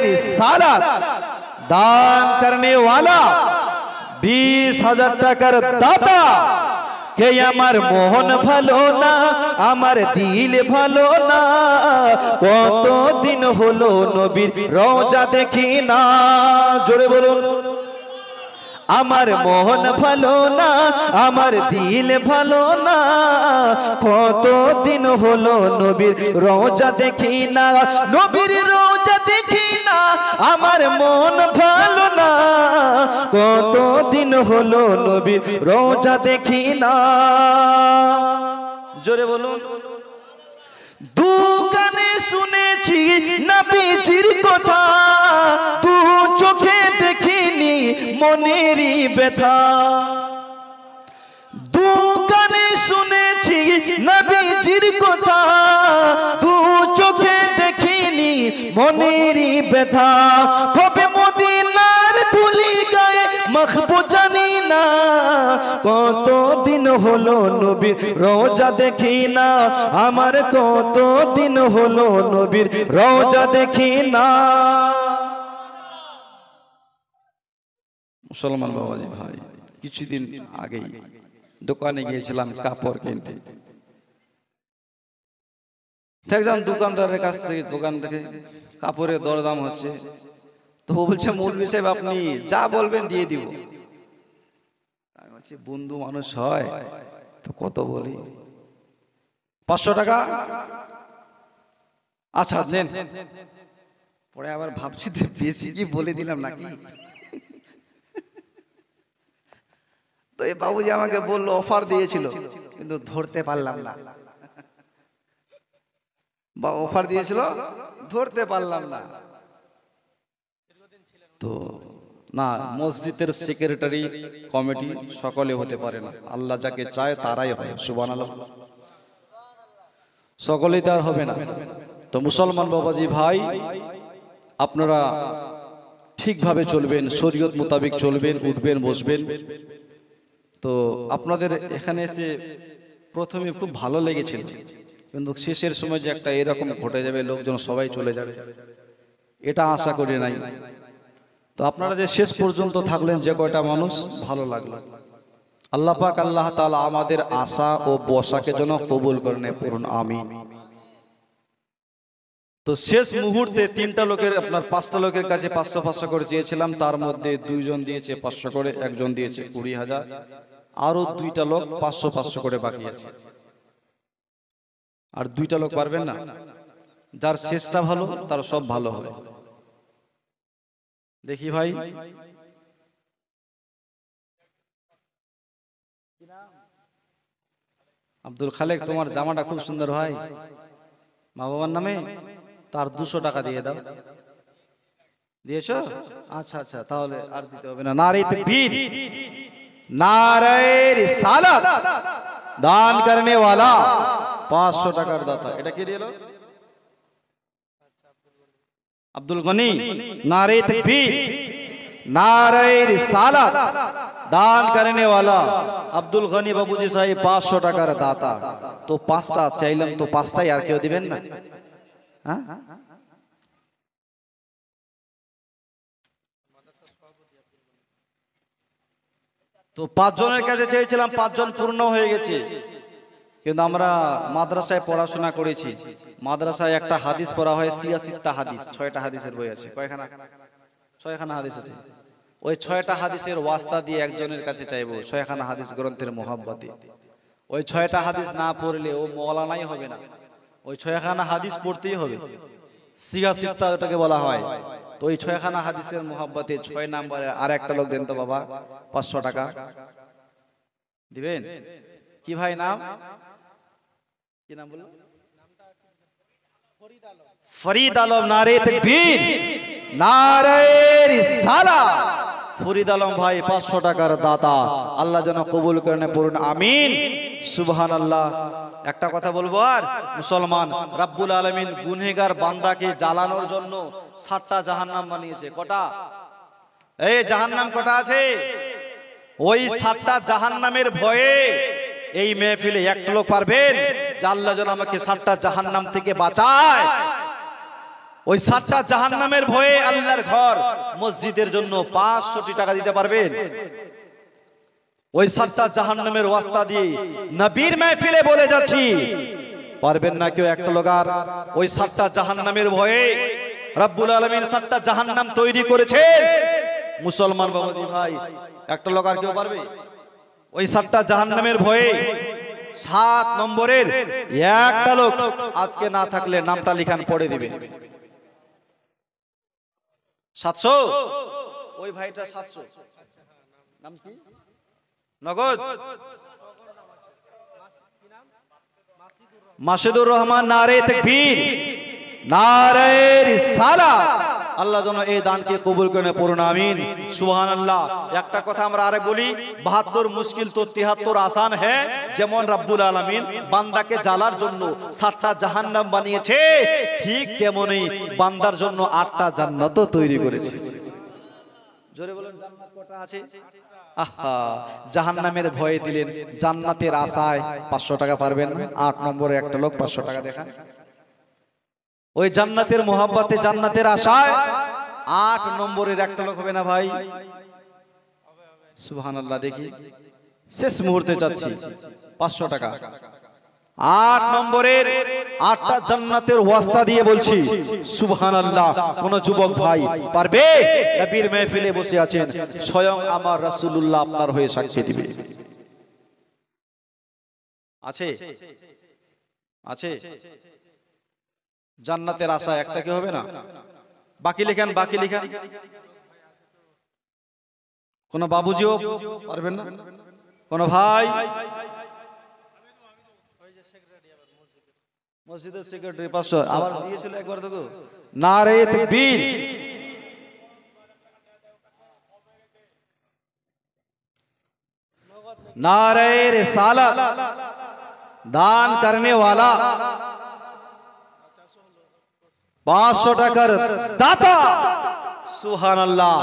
Speaker 1: रिसालत। दान करने वाला 20,000 টাকার দাতা। কে আমার মোহন ভালো না, আমার দিল ভালো না, কত দিন হলো নবীর রওজা দেখি না। জোরে বলুন। আমার মোহন ভালো না, আমার দিল ভালো না, কত দিন হলো নবীর রওজা দেখি না। নবীর রওজা দেখি না, আমার মন ভালো না, কত দিন হলো নবীর রওজা দেখি না। জোরে বলুন। দু কানে শুনেছি নবীজির কথা, দু চোখে দেখিনি মনেরই ব্যথা। দু কানে শুনেছি নবীজির কথা, দু চোখে দেখিনি মনেরই ব্যথা। কবে মদিনার ধুলি গায়ে মাখবো জানি না, কত দিন হলো নবীর রওজা দেখি না, আমার কত দিন হলো নবীর রওজা দেখি না। মুসলমান বাবাজি ভাই, কিছুদিন আগেই দোকানে গিয়েছিলাম কাপড় কিনতে। একজন দোকানদারের কাছ থেকে, দোকান থেকে কাপড়ের দরদাম হচ্ছে, তো বলছে মৌলভী সাহেব আপনি যা বলবেন দিয়ে দিব। আমি বলছি বন্ধু মানুষ হয় তো কত বলি, 500 টাকা। আচ্ছা নেন। পরে আবার ভাবছি বেশি কি বলে দিলাম নাকি। তো এই বাবুজি আমাকে বললো অফার দিয়েছিল, কিন্তু ধরতে পারলাম না। বা অফার দিয়েছিল, ধরতে পারলাম না। তো না, মসজিদের সেক্রেটারি কমিটি সকলে হতে পারে না, আল্লাহ যাকে চায় তারাই হয়। সুবহানাল্লাহ। সকলেই তার হবে না। তো মুসলমান বাবাজি ভাই, আপনারা ঠিকভাবে চলবেন, শরীয়ত মোতাবেক চলবেন, উঠবেন বসবেন। তো আপনাদের এখানে এসে প্রথমে খুব ভালো লেগেছিল, কিন্তু শেষের সময় যে একটা এরকম ঘটে যাবে, লোকজন সবাই চলে যাবে, এটা আশা করি নাই। তো আপনারা যে শেষ পর্যন্ত থাকলেন, যে কয়টা মানুষ, ভালো লাগলো। আল্লাহ পাক আল্লাহ তাআলা আমাদের আশা ও বসাকে যেন কবুল করেন, পূরণ আমিন। তো শেষ মুহূর্তে 3টা লোকের, আপনার 5টা লোকের কাছে 500 করে চেয়েছিলাম, তার মধ্যে 2 জন দিয়েছে 500 করে, একজন দিয়েছে 20,000, আরো 2টা লোক 500 করে বাকি আছে। আর 2টা লোক পারবেন না? যার শেষটা ভালো তার সব ভালো হবে। দেখি ভাই, আব্দুল খালেক, তোমার জামাটা খুব সুন্দর ভাই, মা বাবার নামে তার 200 টাকা দিয়ে দাও। দিয়েছো? আচ্ছা আচ্ছা, তাহলে আর দিতে হবে না। নারে তাকবীর, নারে রিসালাত, দান করনে वाला 500 টাকার দাতা। এটা কে দিলো? আব্দুল গনি। নারে তাকবীর, নারে রিসালাত, দান করনে वाला আব্দুল গনি বাবুজি সাহেব 500 টাকার দাতা। তো 5টা চাইলাম, তো 5টাই, আর কেউ দিবেন না? হ্যাঁ, তো 5 জনের কাছে চেয়েছিলাম, 5 জন পূর্ণ হয়ে গেছে। কিন্তু আমরা মাদ্রাসায় পড়াশোনা করেছি, মাদ্রাসায় একটা হাদিস পড়া হয়, 86টা হাদিস, 6টা হাদিসের বই আছে। কয়খানা? 6খানা হাদিস আছে। ওই 6টা হাদিসের ওয়াস্তা দিয়ে একজনের কাছে চাইবো, 6খানা হাদিস গ্রন্থের মোহাব্বতে। ওই 6টা হাদিস না পড়লে ও মওলানাই হবে না, ওই 6খানা হাদিস পড়তেই হবে। 86টা ওটাকে বলা হয়। তো ওই 6খানা হাদিসের মোহাব্বতে 6 নম্বরে আর একটা লোক দেন তো বাবা, 500 টাকা দিবেন? কি ভাই নাম? কি নাম বললো? ফরিদ আলম। নারে তাকবীর, নারে রিসালাত। ফরিদ আলম ভাই 500 টাকার দাতা, আল্লাহ যেন কবুল করেন, পড়ুন আমিন, সুবহানাল্লাহ। একটা কথা বলবো, আর মুসলমান রব্বুল আলামিন গুনহেগার বান্দাকে জ্বালানোর জন্য 7টা জাহান্নাম বানিয়েছে। কটা? এই জাহান্নাম কটা আছে? ওই 7টা জাহান্নামের ভয়ে এই মেহফিলে একটা লোক পারবেন যে আল্লাহ যেন আমাকে 7টা জাহান্নাম থেকে বাঁচায়? ওই 7টা জাহান্নামের ভয়ে আল্লাহর ঘর মসজিদের জন্য 500 টাকা দিতে পারবেন? ওই 7টা জাহান্নামের ওয়াস্তা দিয়ে নবীর মেহফিলে বলে যাচ্ছি, পারবেন না কেউ একটা লোক? আর ওই 7টা জাহান্নামের ভয়ে রব্বুল আলামিন 7টা জাহান্নাম তৈরি করেছেন। মুসলমান বাবাজি ভাই, একটা লোক আর কেউ পারবে? ওই 7টা জাহান্নামের ভয়ে 7 নম্বরের একটা লোক আজকে না থাকলে নামটা লিখান, পড়ে দিবে। 700? ওই ভাইটা 700। নাম কি? নগদ? মাসিদুর রহমান। নারে তাকবীর, নারে রিসালাত। আল্লাহ যেন এই দানকে কবুল করে, পড়ুন আমিন, সুবহানাল্লাহ। একটা কথা আমরা আরে বলি, 72 মুশকিল তো 73 আসান হ্যায়। যেমন রব্বুল আলামিন বান্দাকে জ্বালার জন্য 7টা জাহান্নাম বানিয়েছে, ঠিক তেমনই বান্দার জন্য 8টা জান্নাতও তৈরি করেছে। জোরে বলেন, জান্নাত কটা আছে? আহা, জাহান্নামের ভয়ে দিলেন, জান্নাতের আশায় 500 টাকা পারবেন না? 8 নম্বরে একটা লোক 500 টাকা দেখান। ওই জান্নাতের মোহাব্বতে, জান্নাতের আশায় 8 নম্বরের একটা লোক হবে না ভাই? সুবহানাল্লাহ। দেখি শেষ মুহূর্তে চাচ্ছি 500 টাকা। 8 নম্বরের 8টা জান্নাতের ওয়াস্তা দিয়ে বলছি, সুবহানাল্লাহ। কোন যুবক ভাই পারবে? নবীর মেহফিলে বসে আছেন, স্বয়ং আমার রাসূলুল্লাহ আপনার হয়ে সাক্ষী দিবে। আছে? আছে? জান্নাতের আশা একটা কি হবে না? বাকি লিখান, বাকি লিখান। কোন বাবুজিও পারবেন না? কোন ভাই? মসজিদের সেক্রেটারি 500 আবার দিয়েছিল একবার তো। নারে তাকবীর, नारे रिसालत दान करने वाला 500 টাকার দাতা সুবহানাল্লাহ।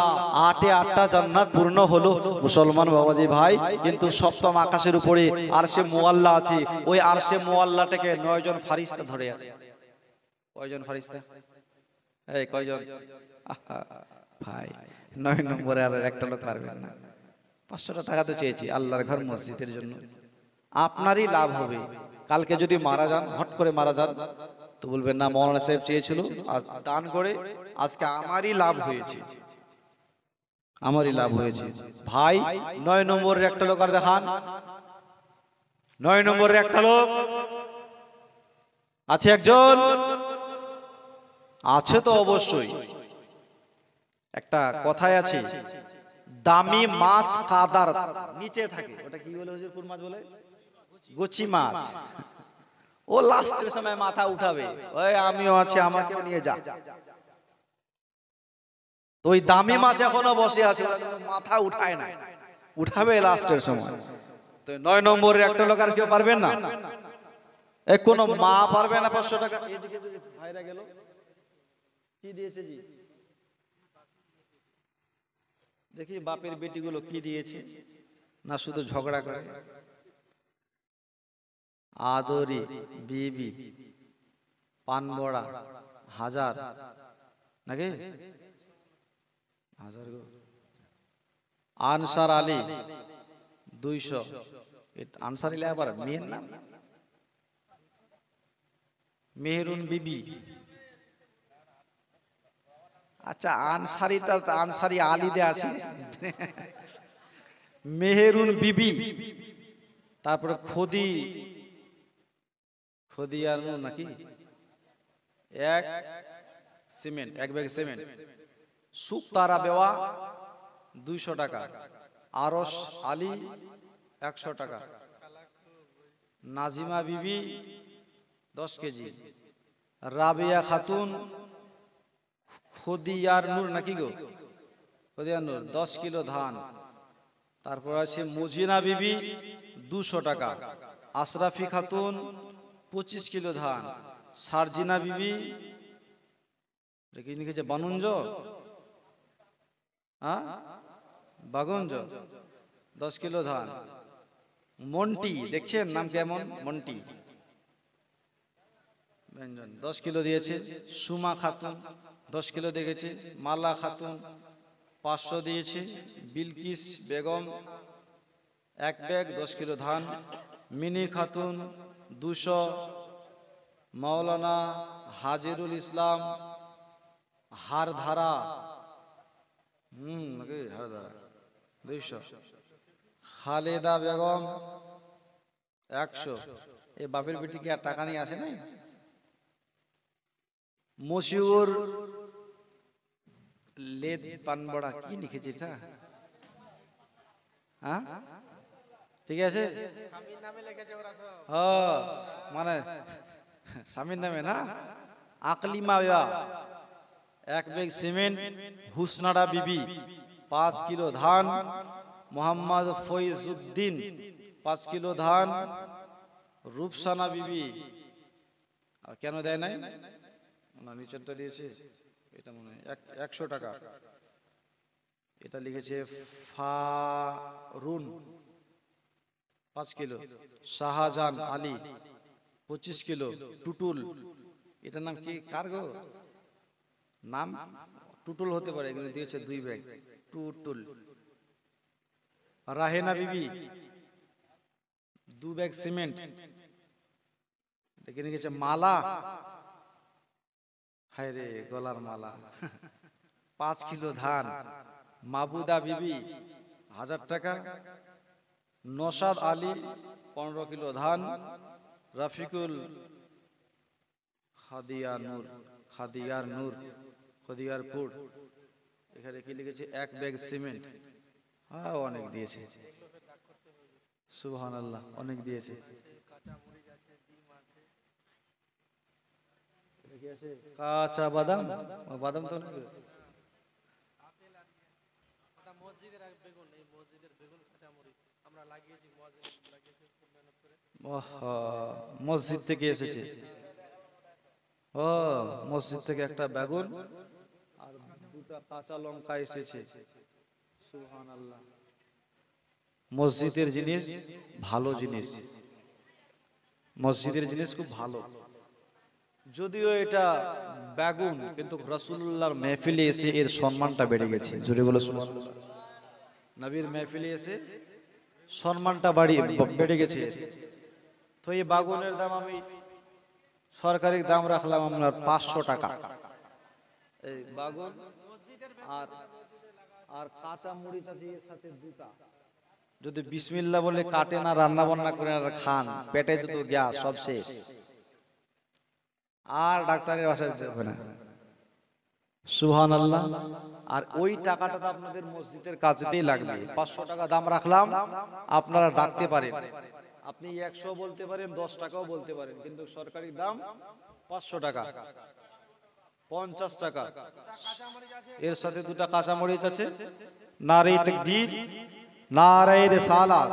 Speaker 1: 8টা জান্নাত পূর্ণ হলো মুসলমান বাবাজি ভাই। কিন্তু সপ্তম আকাশের উপরে আরশে মুআল্লা আছে, ওই আরশে মুআল্লাটাকে 9 জন ফেরেশতা ধরে আছে। কয়জন ফেরেশতা? এই কয়জন ভাই? 9 নম্বরে আর একটা লোক পারবেন না। 500 টাকা তো চেয়েছি আল্লাহর ঘর মসজিদের জন্য, আপনারই লাভ হবে। কালকে যদি মারা যান, হট করে মারা যান, তো বলবেন না মৌলানা সাহেব চেয়েছিল, দান করে আজকে আমারই লাভ হয়েছে, আমারই লাভ হয়েছে। ভাই 9 নম্বরের একটা লোক আর দেখান। 9 নম্বরের একটা লোক আছে একজন? আছে তো অবশ্যই। একটা কথায় আছে, দামি মাছ কাদার নিচে থাকে, ওটা কি বলে হুজুর? কোন মাছ বলে? গুচি মাছ। ও লাস্টের সময় মাথা উঠাবে, ওই আমিও আছি, আমাকেও নিয়ে যা। তো ওই দামি মাছ এখনো বসে আছে, ওরা কিন্তু মাথা উঠায় না, উঠাবে লাস্টের সময়। তো 9 নম্বরের একটা লোক আর কেউ পারবেন না? কোনো মা পারবে না 500 টাকা? এদিকে যদি ভাইরা গেল, কি দিয়েছে জি? দেখি বাপের বেটিগুলো কি দিয়েছে, না শুধু ঝগড়া করে। আদরি বিবি পানবড়া 1000 নাকি? 1000 গো। আনসার আলী 200। আনসার আলী আবার মেয়ের নাম? মেহরুন বিবি। আচ্ছা, আনসারিটা আনসারি আলীতে আছে। মেহরুন বিবি, তারপরে খদিয়ার নাকি? এক ব্যাগ সিমেন্ট। সুক্তারা বেওয়া 200 টাকা। আরশ আলী 100 টাকা। নাজিমা বিবি 10 কেজি। রাবিয়া খাতুন খদিয়ার নূর নাকি গো? খদিয়ার নূর 10 কিলো ধান। তারপর আছে মুজিনা বিবি 200 টাকা। আশরাফি খাতুন 25 কিলো ধান। সারজিনা বিবি কি লিখেছে? বানুঞ্জ, বাগঞ্জ 10 কিলো ধান। মন্টি, দেখছেন নাম কেমন? মন্টি 10 কিলো দিয়েছে। সুমা খাতুন 10 কিলো দেখেছে। মালা খাতুন 500 দিয়েছে। বিলকিস বেগম 1 ব্যাগ 10 কিলো ধান। মিনি খাতুন 200। মাওলানা হাজিরুল ইসলাম হারধারা হারধারা 200। খালেদা বেগম 100। এই বাপের বেটি কি আর টাকা নিয়ে আসে নাই? মশিউর লেদ পানবড়া কি লিখেছে এটা? হ্যাঁ ঠিক আছে, মানে স্বামীর নামে না? Aklima 1 bag cement. হুসনারা বিবি 5 কিলো ধান। মোহাম্মদ ফৈজউদ্দিন 5 কিলো ধান। রূপসানা বিবি কেন দেয় নাই? না, নিচেরটা দিয়েছে, এটা মনে হয় 100 টাকা। এটা লিখেছে ফারুন 5 কিলো। শাহজাহান আলী 25 কিলো। টুটুল, এটার নাম কি? কার গো নাম? টুটুল হতে পারে, এগুলো দিয়েছে 2 ব্যাগ। টুটুল। রাহেনা বিবি 2 ব্যাগ সিমেন্ট। এটা লিখেছে মালা, হায় রে গলার মালা 5 কিলো ধান। মাবুদা বিবি 1000 টাকা। নসাদ আলী 15 কিলো ধান। রফিকুল খদিয়ারপুর, এখানে কি লিখেছে? 1 ব্যাগ সিমেন্ট। অনেক দিয়েছে, সুবহানাল্লাহ, অনেক দিয়েছে। কাঁচা বাদাম, বাদাম তো নাকি? মসজিদ থেকে এসেছে। মসজিদ থেকে একটা বেগুন আর 2টা কাঁচা লঙ্কা এসেছে। সুবহানাল্লাহ। মসজিদের জিনিস ভালো জিনিস, মসজিদের জিনিস খুব ভালো। যদিও এটা বেগুন, কিন্তু রাসূলুল্লাহর মেহফিলে এসে এর সম্মানটা বেড়ে গেছে। জোরে বলো সুবহানাল্লাহ। নবীর মেহফিলে এসে সম্মানটা বেড়ে গেছে। তো এই বাগুনের দাম আমি সরকারি দাম রাখলাম আপনার 500 টাকা। এই বাগুন আর কাঁচা মরিচ আছে এর সাথে 2টা। যদি বিসমিল্লাহ বলে কাটে না, রান্না বান্না করে আর খান, পেটে যত গ্যাস সব শেষ। আর ডাক্তারের বাসায় যেতে হবে না। সুবহানাল্লাহ। আর ওই টাকাটা তো আপনাদের মসজিদের কাজেতেই লাগবে। 500 টাকা দাম রাখলাম, আপনারা ডাকতে পারেন। আপনি 100 বলতে পারেন, 10 টাকাও বলতে পারেন, কিন্তু সরকারি দাম 500 টাকা, 50 টাকা। এর সাথে দুটা কাঁচা মরিচ আছে। নারে তাকবীর, নারে রিসালাত।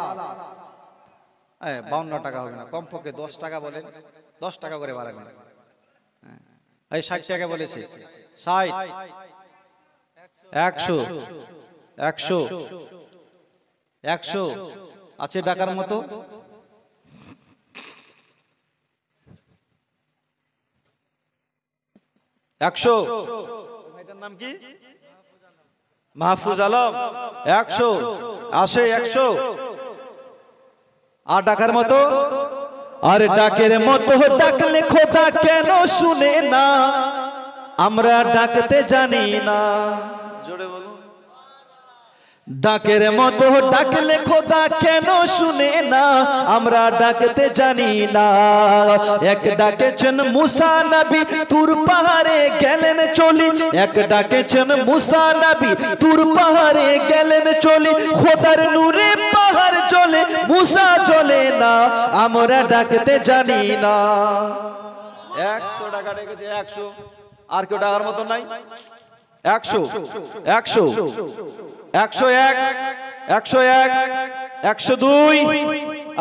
Speaker 1: 52 টাকা হবে না, কমপক্ষে 10 টাকা বলেন, 10 টাকা করে বাড়াবেন। এই 60 টাকা বলেছে, 60, 100, 100, 100 আছে টাকার মতো। 100, মেয়েটার নাম কি? মাহফুজ আলম। 100 আসে, 100 আর টাকার মতো। আর ডাকের মতো ডাকলে খোদা কেন শুনে না, আমরা ডাকতে জানি না। জোরে বলুন। ডাকের মতো ডাকলে খোদা কেন শুনে না, আমরা ডাকতে জানি না। এক ডাকেছেন মুসা নবী তুর পাহাড়ে গেলেন চলি, এক ডাকেছেন মুসা নবী তুর পাহাড়ে গেলেন চলি। খোদার নূরে পাহাড় জ্বলে, মুসা জ্বলে না, আমরা ডাকতে জানি না। 100 টাকা ডেকেছে, 100। আর কেউ টাকার মতো নাই? 100, 100, 101, 101, 102,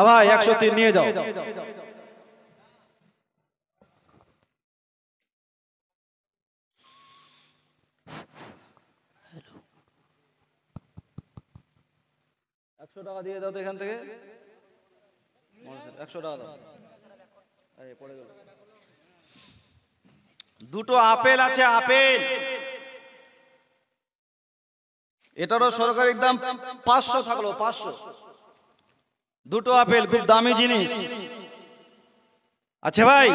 Speaker 1: ভাই 103 নিয়ে যাও। টাকা দিয়ে দাও তো এখান থেকে, 100 টাকা দাও। পড়ে গেল। দুটো আপেল আছে, আপেল। এটারও সরকারি দাম 500 থাকলো, 500। দুটো আপেল খুব দামি জিনিস। আচ্ছা ভাই,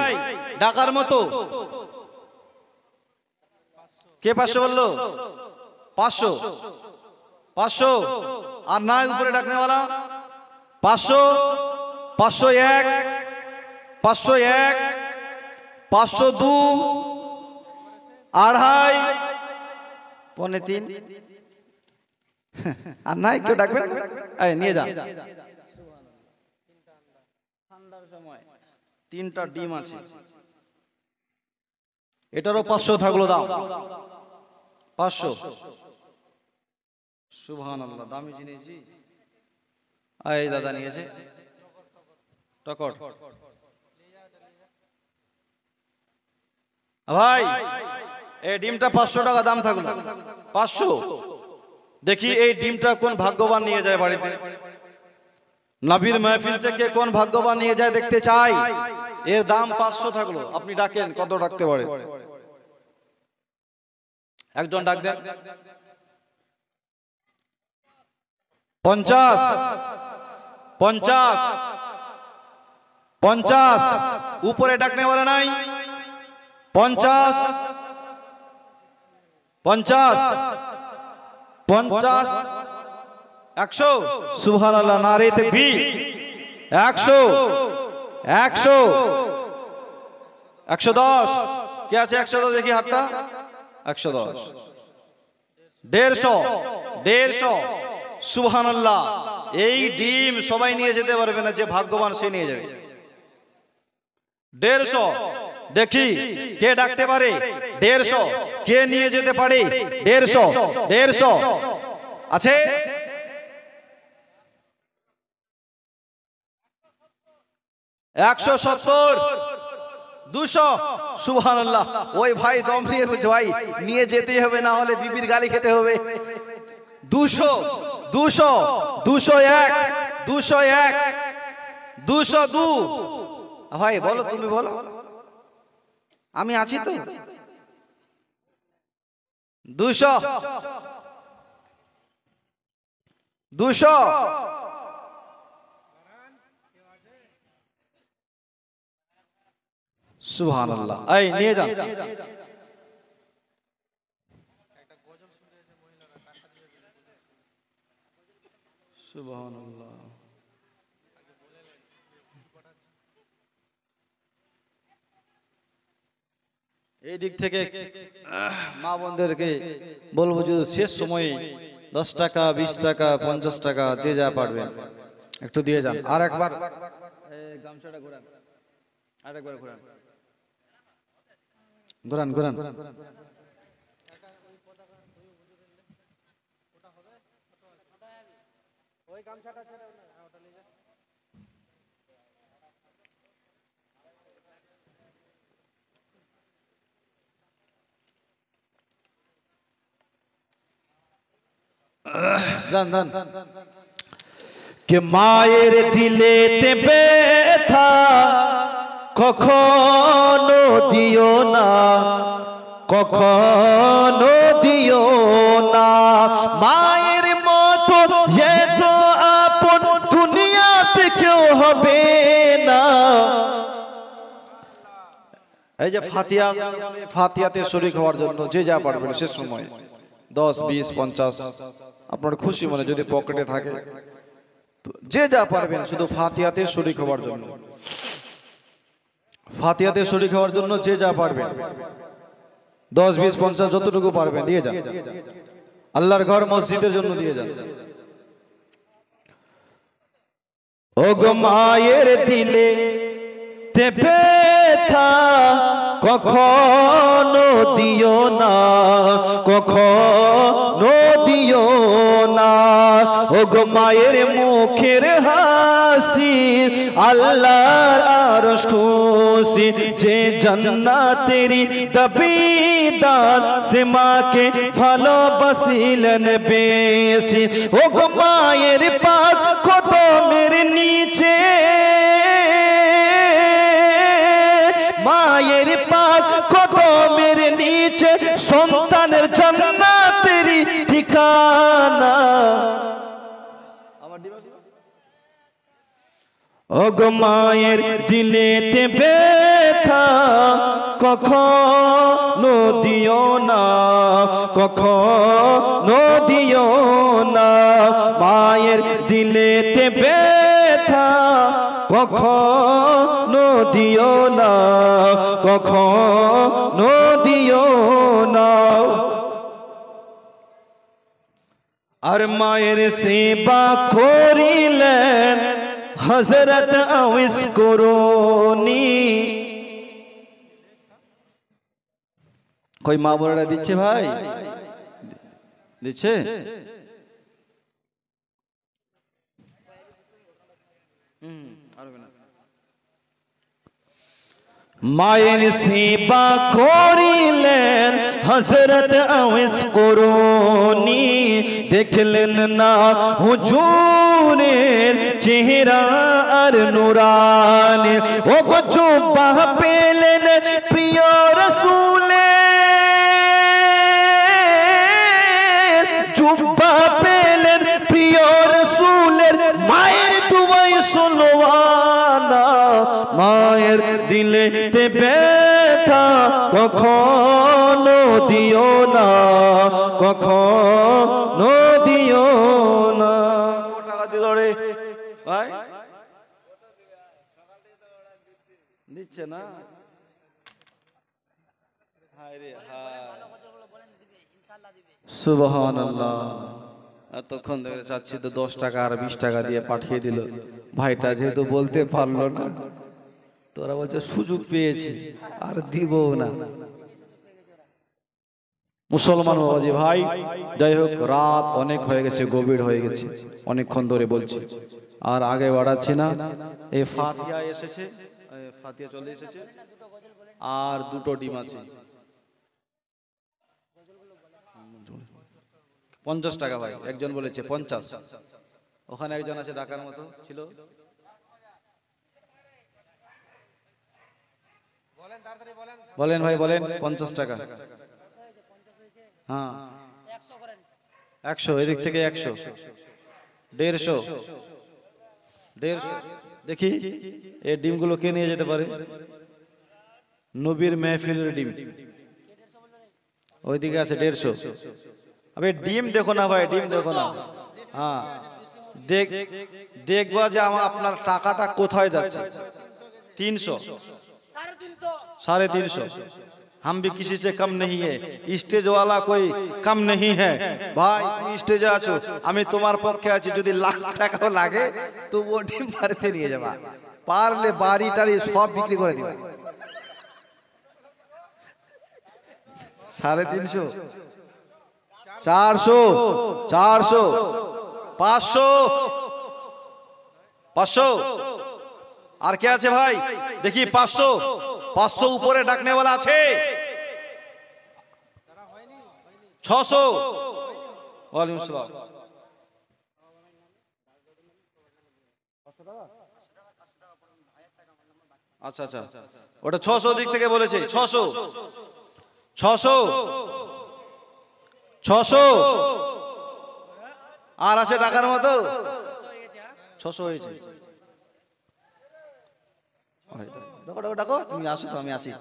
Speaker 1: ডাকার মতো কে 500 বললো? 500, 500 আর না উপরে ডাকনেওয়ালা? 500, 501, 501, 502, 2.5, 3.5। আর নাই কেউ ডাকবে? নিয়ে যান। ঠান্ডার সময় 3টা ডিম আছে, এটারও 500 থাকলো দাম, 500। সুবহানাল্লাহ, দামি জিনিস জি। এই দাদা নিয়েছে টকট। ভাই এই ডিমটা 500 টাকা দাম থাকলো, 500। দেখি এই ডিমটা কোন ভাগ্যবান নিয়ে যায় বাড়িতে। নবীর মাহফিল থেকে কোন ভাগ্যবান নিয়ে যায় দেখতে চাই। এর দাম 500 থাকলো। আপনি ডাকেন, কত ডাকতে পারে? একজন ডাক দেন। 50, 50, 50 উপরে ডাকনে वाला নাই? 50, 50, 50, 100। সুবহানাল্লাহ, নারে তাকবীর। 100, 100, 110 কে আছে? 110 দেখি হাতটা। 110, 150, 150। সুবহানাল্লাহ, এই ডিম সবাই নিয়ে যেতে পারবে না, যে ভাগ্যবান সে নিয়ে যাবে। 150 দেখি কে ডাকতে পারে? 150 কে নিয়ে যেতে পারে? 150, 150 আছে? 170, 200। সুবহানাল্লাহ। ওই ভাই দম নিয়ে বলছে, ভাই নিয়ে যেতেই হবে, না হলে বিবির গালি খেতে হবে। 200, 200, 201, 201, 202। ভাই বলো, তুমি বলো, আমি আছি তো। 200, 200। সুবহানাল্লাহ, এই নিয়ে যান। সুবহানাল্লাহ। এই দিক থেকে মা বোনদেরকে বলবো যে শেষ সময়ে 10 টাকা 20 টাকা 50 টাকা যে যা পারবেন একটু দিয়ে যান। আর একবার গামছাটা ঘোরান, আরেকবার ঘোরান, ঘোরান ঘোরান। যান যান।
Speaker 3: কে মায়ের দিলেতে ব্যথা কখনো দিও না, কখনো দিও না। মায়ের মতো এত আপন দুনিয়াতে কেউ হবে না।
Speaker 1: এই যে ফাতিহা, ফাতিহাতে শরীক হওয়ার জন্য যে যা পারবেন শেষ সময় 10 20 50 আপনার খুশি মনে যদি পকেটে থাকে তো যে যা পারবেন শুধু ফাতিহাতে শরীক হওয়ার জন্য, ফাতিহাতে শরীক হওয়ার জন্য যে যা পারবেন 10 20 50 যতটুকু পারবেন দিয়ে যান। আল্লাহর ঘর মসজিদের জন্য দিয়ে যান।
Speaker 3: ও গো মায়ের দিলে তে ব্যথা কখনো দিও না, কখনো দিও না। ও গো মায়ের মুখের হাসি আল্লাহর আরশ খুশি, যে জান্নাতেরি দাবিদার সে মাকে ভালোবাসিলেন বেশি। ও গো মায়ের পাক কদমের নিচে, মায়ের পাক কদমের নিচে সন্তানের জান্নাতেরই ঠিকানা। ও গো মায়ের দিলেতে ব্যথা কখনো দিও না, কখনো দিও না। মায়ের দিলেতে ব্যথা কখনো দিও না, কখনো দিও না। আর মায়ের সেবা করিলেন হযরত আওয়াইস করুনি।
Speaker 1: কই মা বোনেরা দিচ্ছে ভাই? দিচ্ছে?
Speaker 3: মায়ের সেবা করিলেন হযরত আওয়াইস করুনি। দেখলেন না হুজুরের চেহারা আর নুরানি। ও গো জুব্বা পেলেন প্রিয় রাসূলের, জুব্বা পেলেন প্রিয় রাসূলের। মায়ের দুয়াই সুলওয়ানা, মায়ের দিলেতে ব্যথা কখনো দিও না, কখনো দিও না।
Speaker 1: কত টাকা দিল রে ভাই? দিচ্ছে না? হায় রে হায়, সুবহানাল্লাহ। এতক্ষণ ধরে চাচ্ছি তো 10 টাকা আর 20 টাকা দিয়ে পাঠিয়ে দিল। ভাইটা যেহেতু বলতে পারলো না, তোরা বলছে সুযোগ পেয়েছি আর দিব না। মুসলমান বাবাজি ভাই, যাই হোক রাত অনেক হয়ে গেছে, গভীর হয়ে গেছে, অনেকক্ষণ ধরে বলছি আর আগে বাড়াচ্ছি না। এই ফাতিহা এসেছে, ফাতিহা চলে এসেছে, আর দুটো ডিম আছে। 50 টাকা ভাই, একজন বলেছে 50। ওখানে একজন আছে ডাকার মতো ছিল, বলেন ভাই বলেন। 50 টাকা, হ্যাঁ 100, এদিক থেকে 100, 150, 150। দেখি এই ডিমগুলো কে নিয়ে যেতে পারে? নবীর মেহফিলের ডিম ওইদিকে আছে 150। আবে ডিম দেখো না ভাই, ডিম দেখো না। হ্যাঁ দেখবা যে আপনার টাকাটা কোথায় যাচ্ছে। 300, 350,
Speaker 3: हम भी किसी से कम नहीं है स्टेज वाला कोई कम नहीं है ভাই তুমি স্টেজে আছো আমি তোমার পক্ষে আছি যদি লাখ টাকাও লাগে তো ওটি মারতে নিয়ে যাবা পারলে বাড়ি টাড়ি সব বিক্রি করে দিবা 350 400 400 500 500 আর কে আছে ভাই দেখি 500 500 উপরে ডাকনে वाला আছে 600 ওয়ালাইকুম আসসালাম আচ্ছা আচ্ছা ওটা 600 দিক থেকে বলেছে 600 600 600 আর আছে টাকার মতো 600 হয়েছে ডাকো ডাকো ডাকো তুমি আসো তো আমি আসি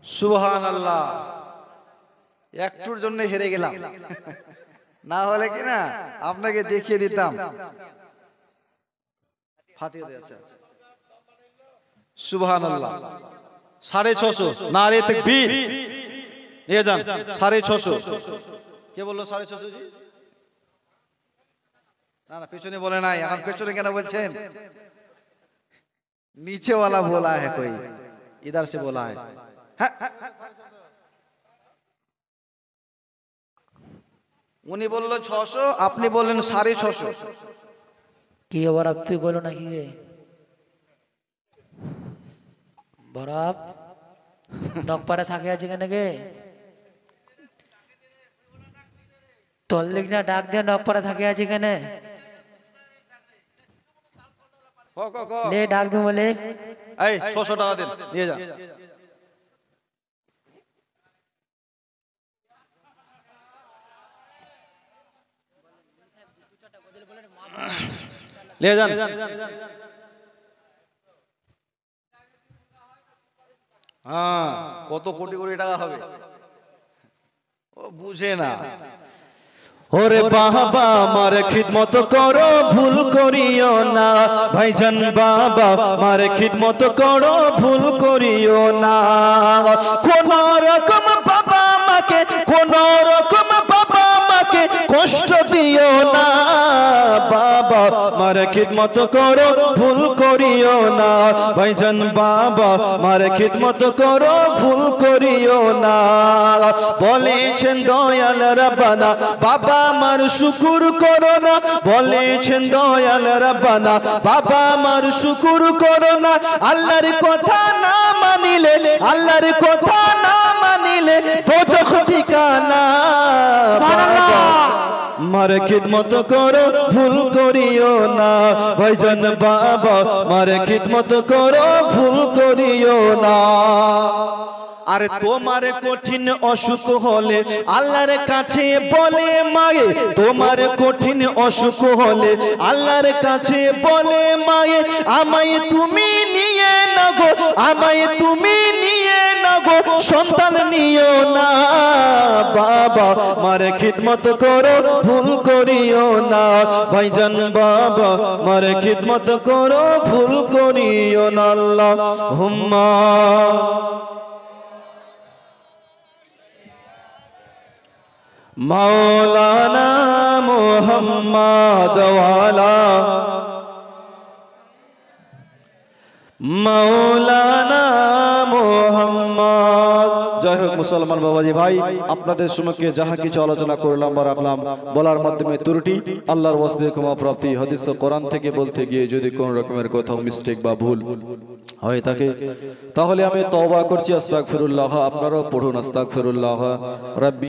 Speaker 3: সুবহানাল্লাহ একটুর জন্য হেরে গেলাম না হলে কি না আপনাকে দেখিয়ে দিতাম ফাতিহা দে আচ্ছা সুবহানাল্লাহ 650 নারে তাকবীর নিয়ে যান 650 কে বললো 650 জি না না পিছনে বলে নাই এখন পিছনে কেন বলছেন नीचे वाला बोला है कोई इधर से बोला है উনি বললো 600 আপনি বললেন 650
Speaker 4: কি বরাব তুই বলো নাকি গে বরাব নকপারে থাকে আছে কেন গে তোর লিখ না ডাক দিয়ে নকপারে থাকে আছে কেন ले डाक दूं बोले
Speaker 3: এই 600 টাকা দেন নিয়ে যান ले যান হ্যাঁ কত কোটি কোটি টাকা হবে ও বুঝে না ওরে বাবা আমার খিদমত করো ভুল করিও না ভাইজান বাবা আমার খিদমত করো ভুল করিও না কোন রকম বাবা আমাকে কোন রকম বাবা আমাকে কষ্ট দিও না বাবা আমার খিদমত করো ভুল করিও না ভাইজান বাবা আমার খিদমত করো ভুল করিও না বলেছেন দয়াল রাব্বানা বাবা আমার শুকর করো না বলেছেন দয়াল রাব্বানা বাবা আমার শুকর করো না আল্লাহর কথা না মানিলে আল্লাহর কথা না মানিলে দোজখ ঠিকানা মার খিদমত করো ভুল করিও না ভাইজান বাবা মার খিদমত করো ভুল করিও না আরে তোমার কঠিন অসুখ হলে আল্লাহর কাছে বলে মায়ে তোমার কঠিন অসুখ হলে আল্লাহর কাছে বলে মায়ে আমায় তুমি নিয়ে নাগো আমায় তুমি নিয়ে নাগো সন্তান নিও না বাবা মার খিদমত করো ভুল করিও না ভাইজান বাবা মার খিদমত করো ভুল করিও না আল্লাহুম্মা मौलाना मोहम्मद वाला मौलाना मोहम्मद जय हो मुसलमान बाबाजी भाई আপনাদের সম্মুখে যাহা কিছু আলোচনা করলাম বা রাখলাম বলার মাধ্যমে ত্রুটি আল্লাহর ওয়াস্তে ক্ষমা প্রাপ্তি হাদিস ও কোরআন থেকে বলতে গিয়ে যদি কোন রকমের কোথাও মিস্টেক বা ভুল হয় থাকে তাহলে আমি তওবা করছি আস্তাগফিরুল্লাহ আপনারাও পড়ুন আস্তাগফিরুল্লাহ রাব্বি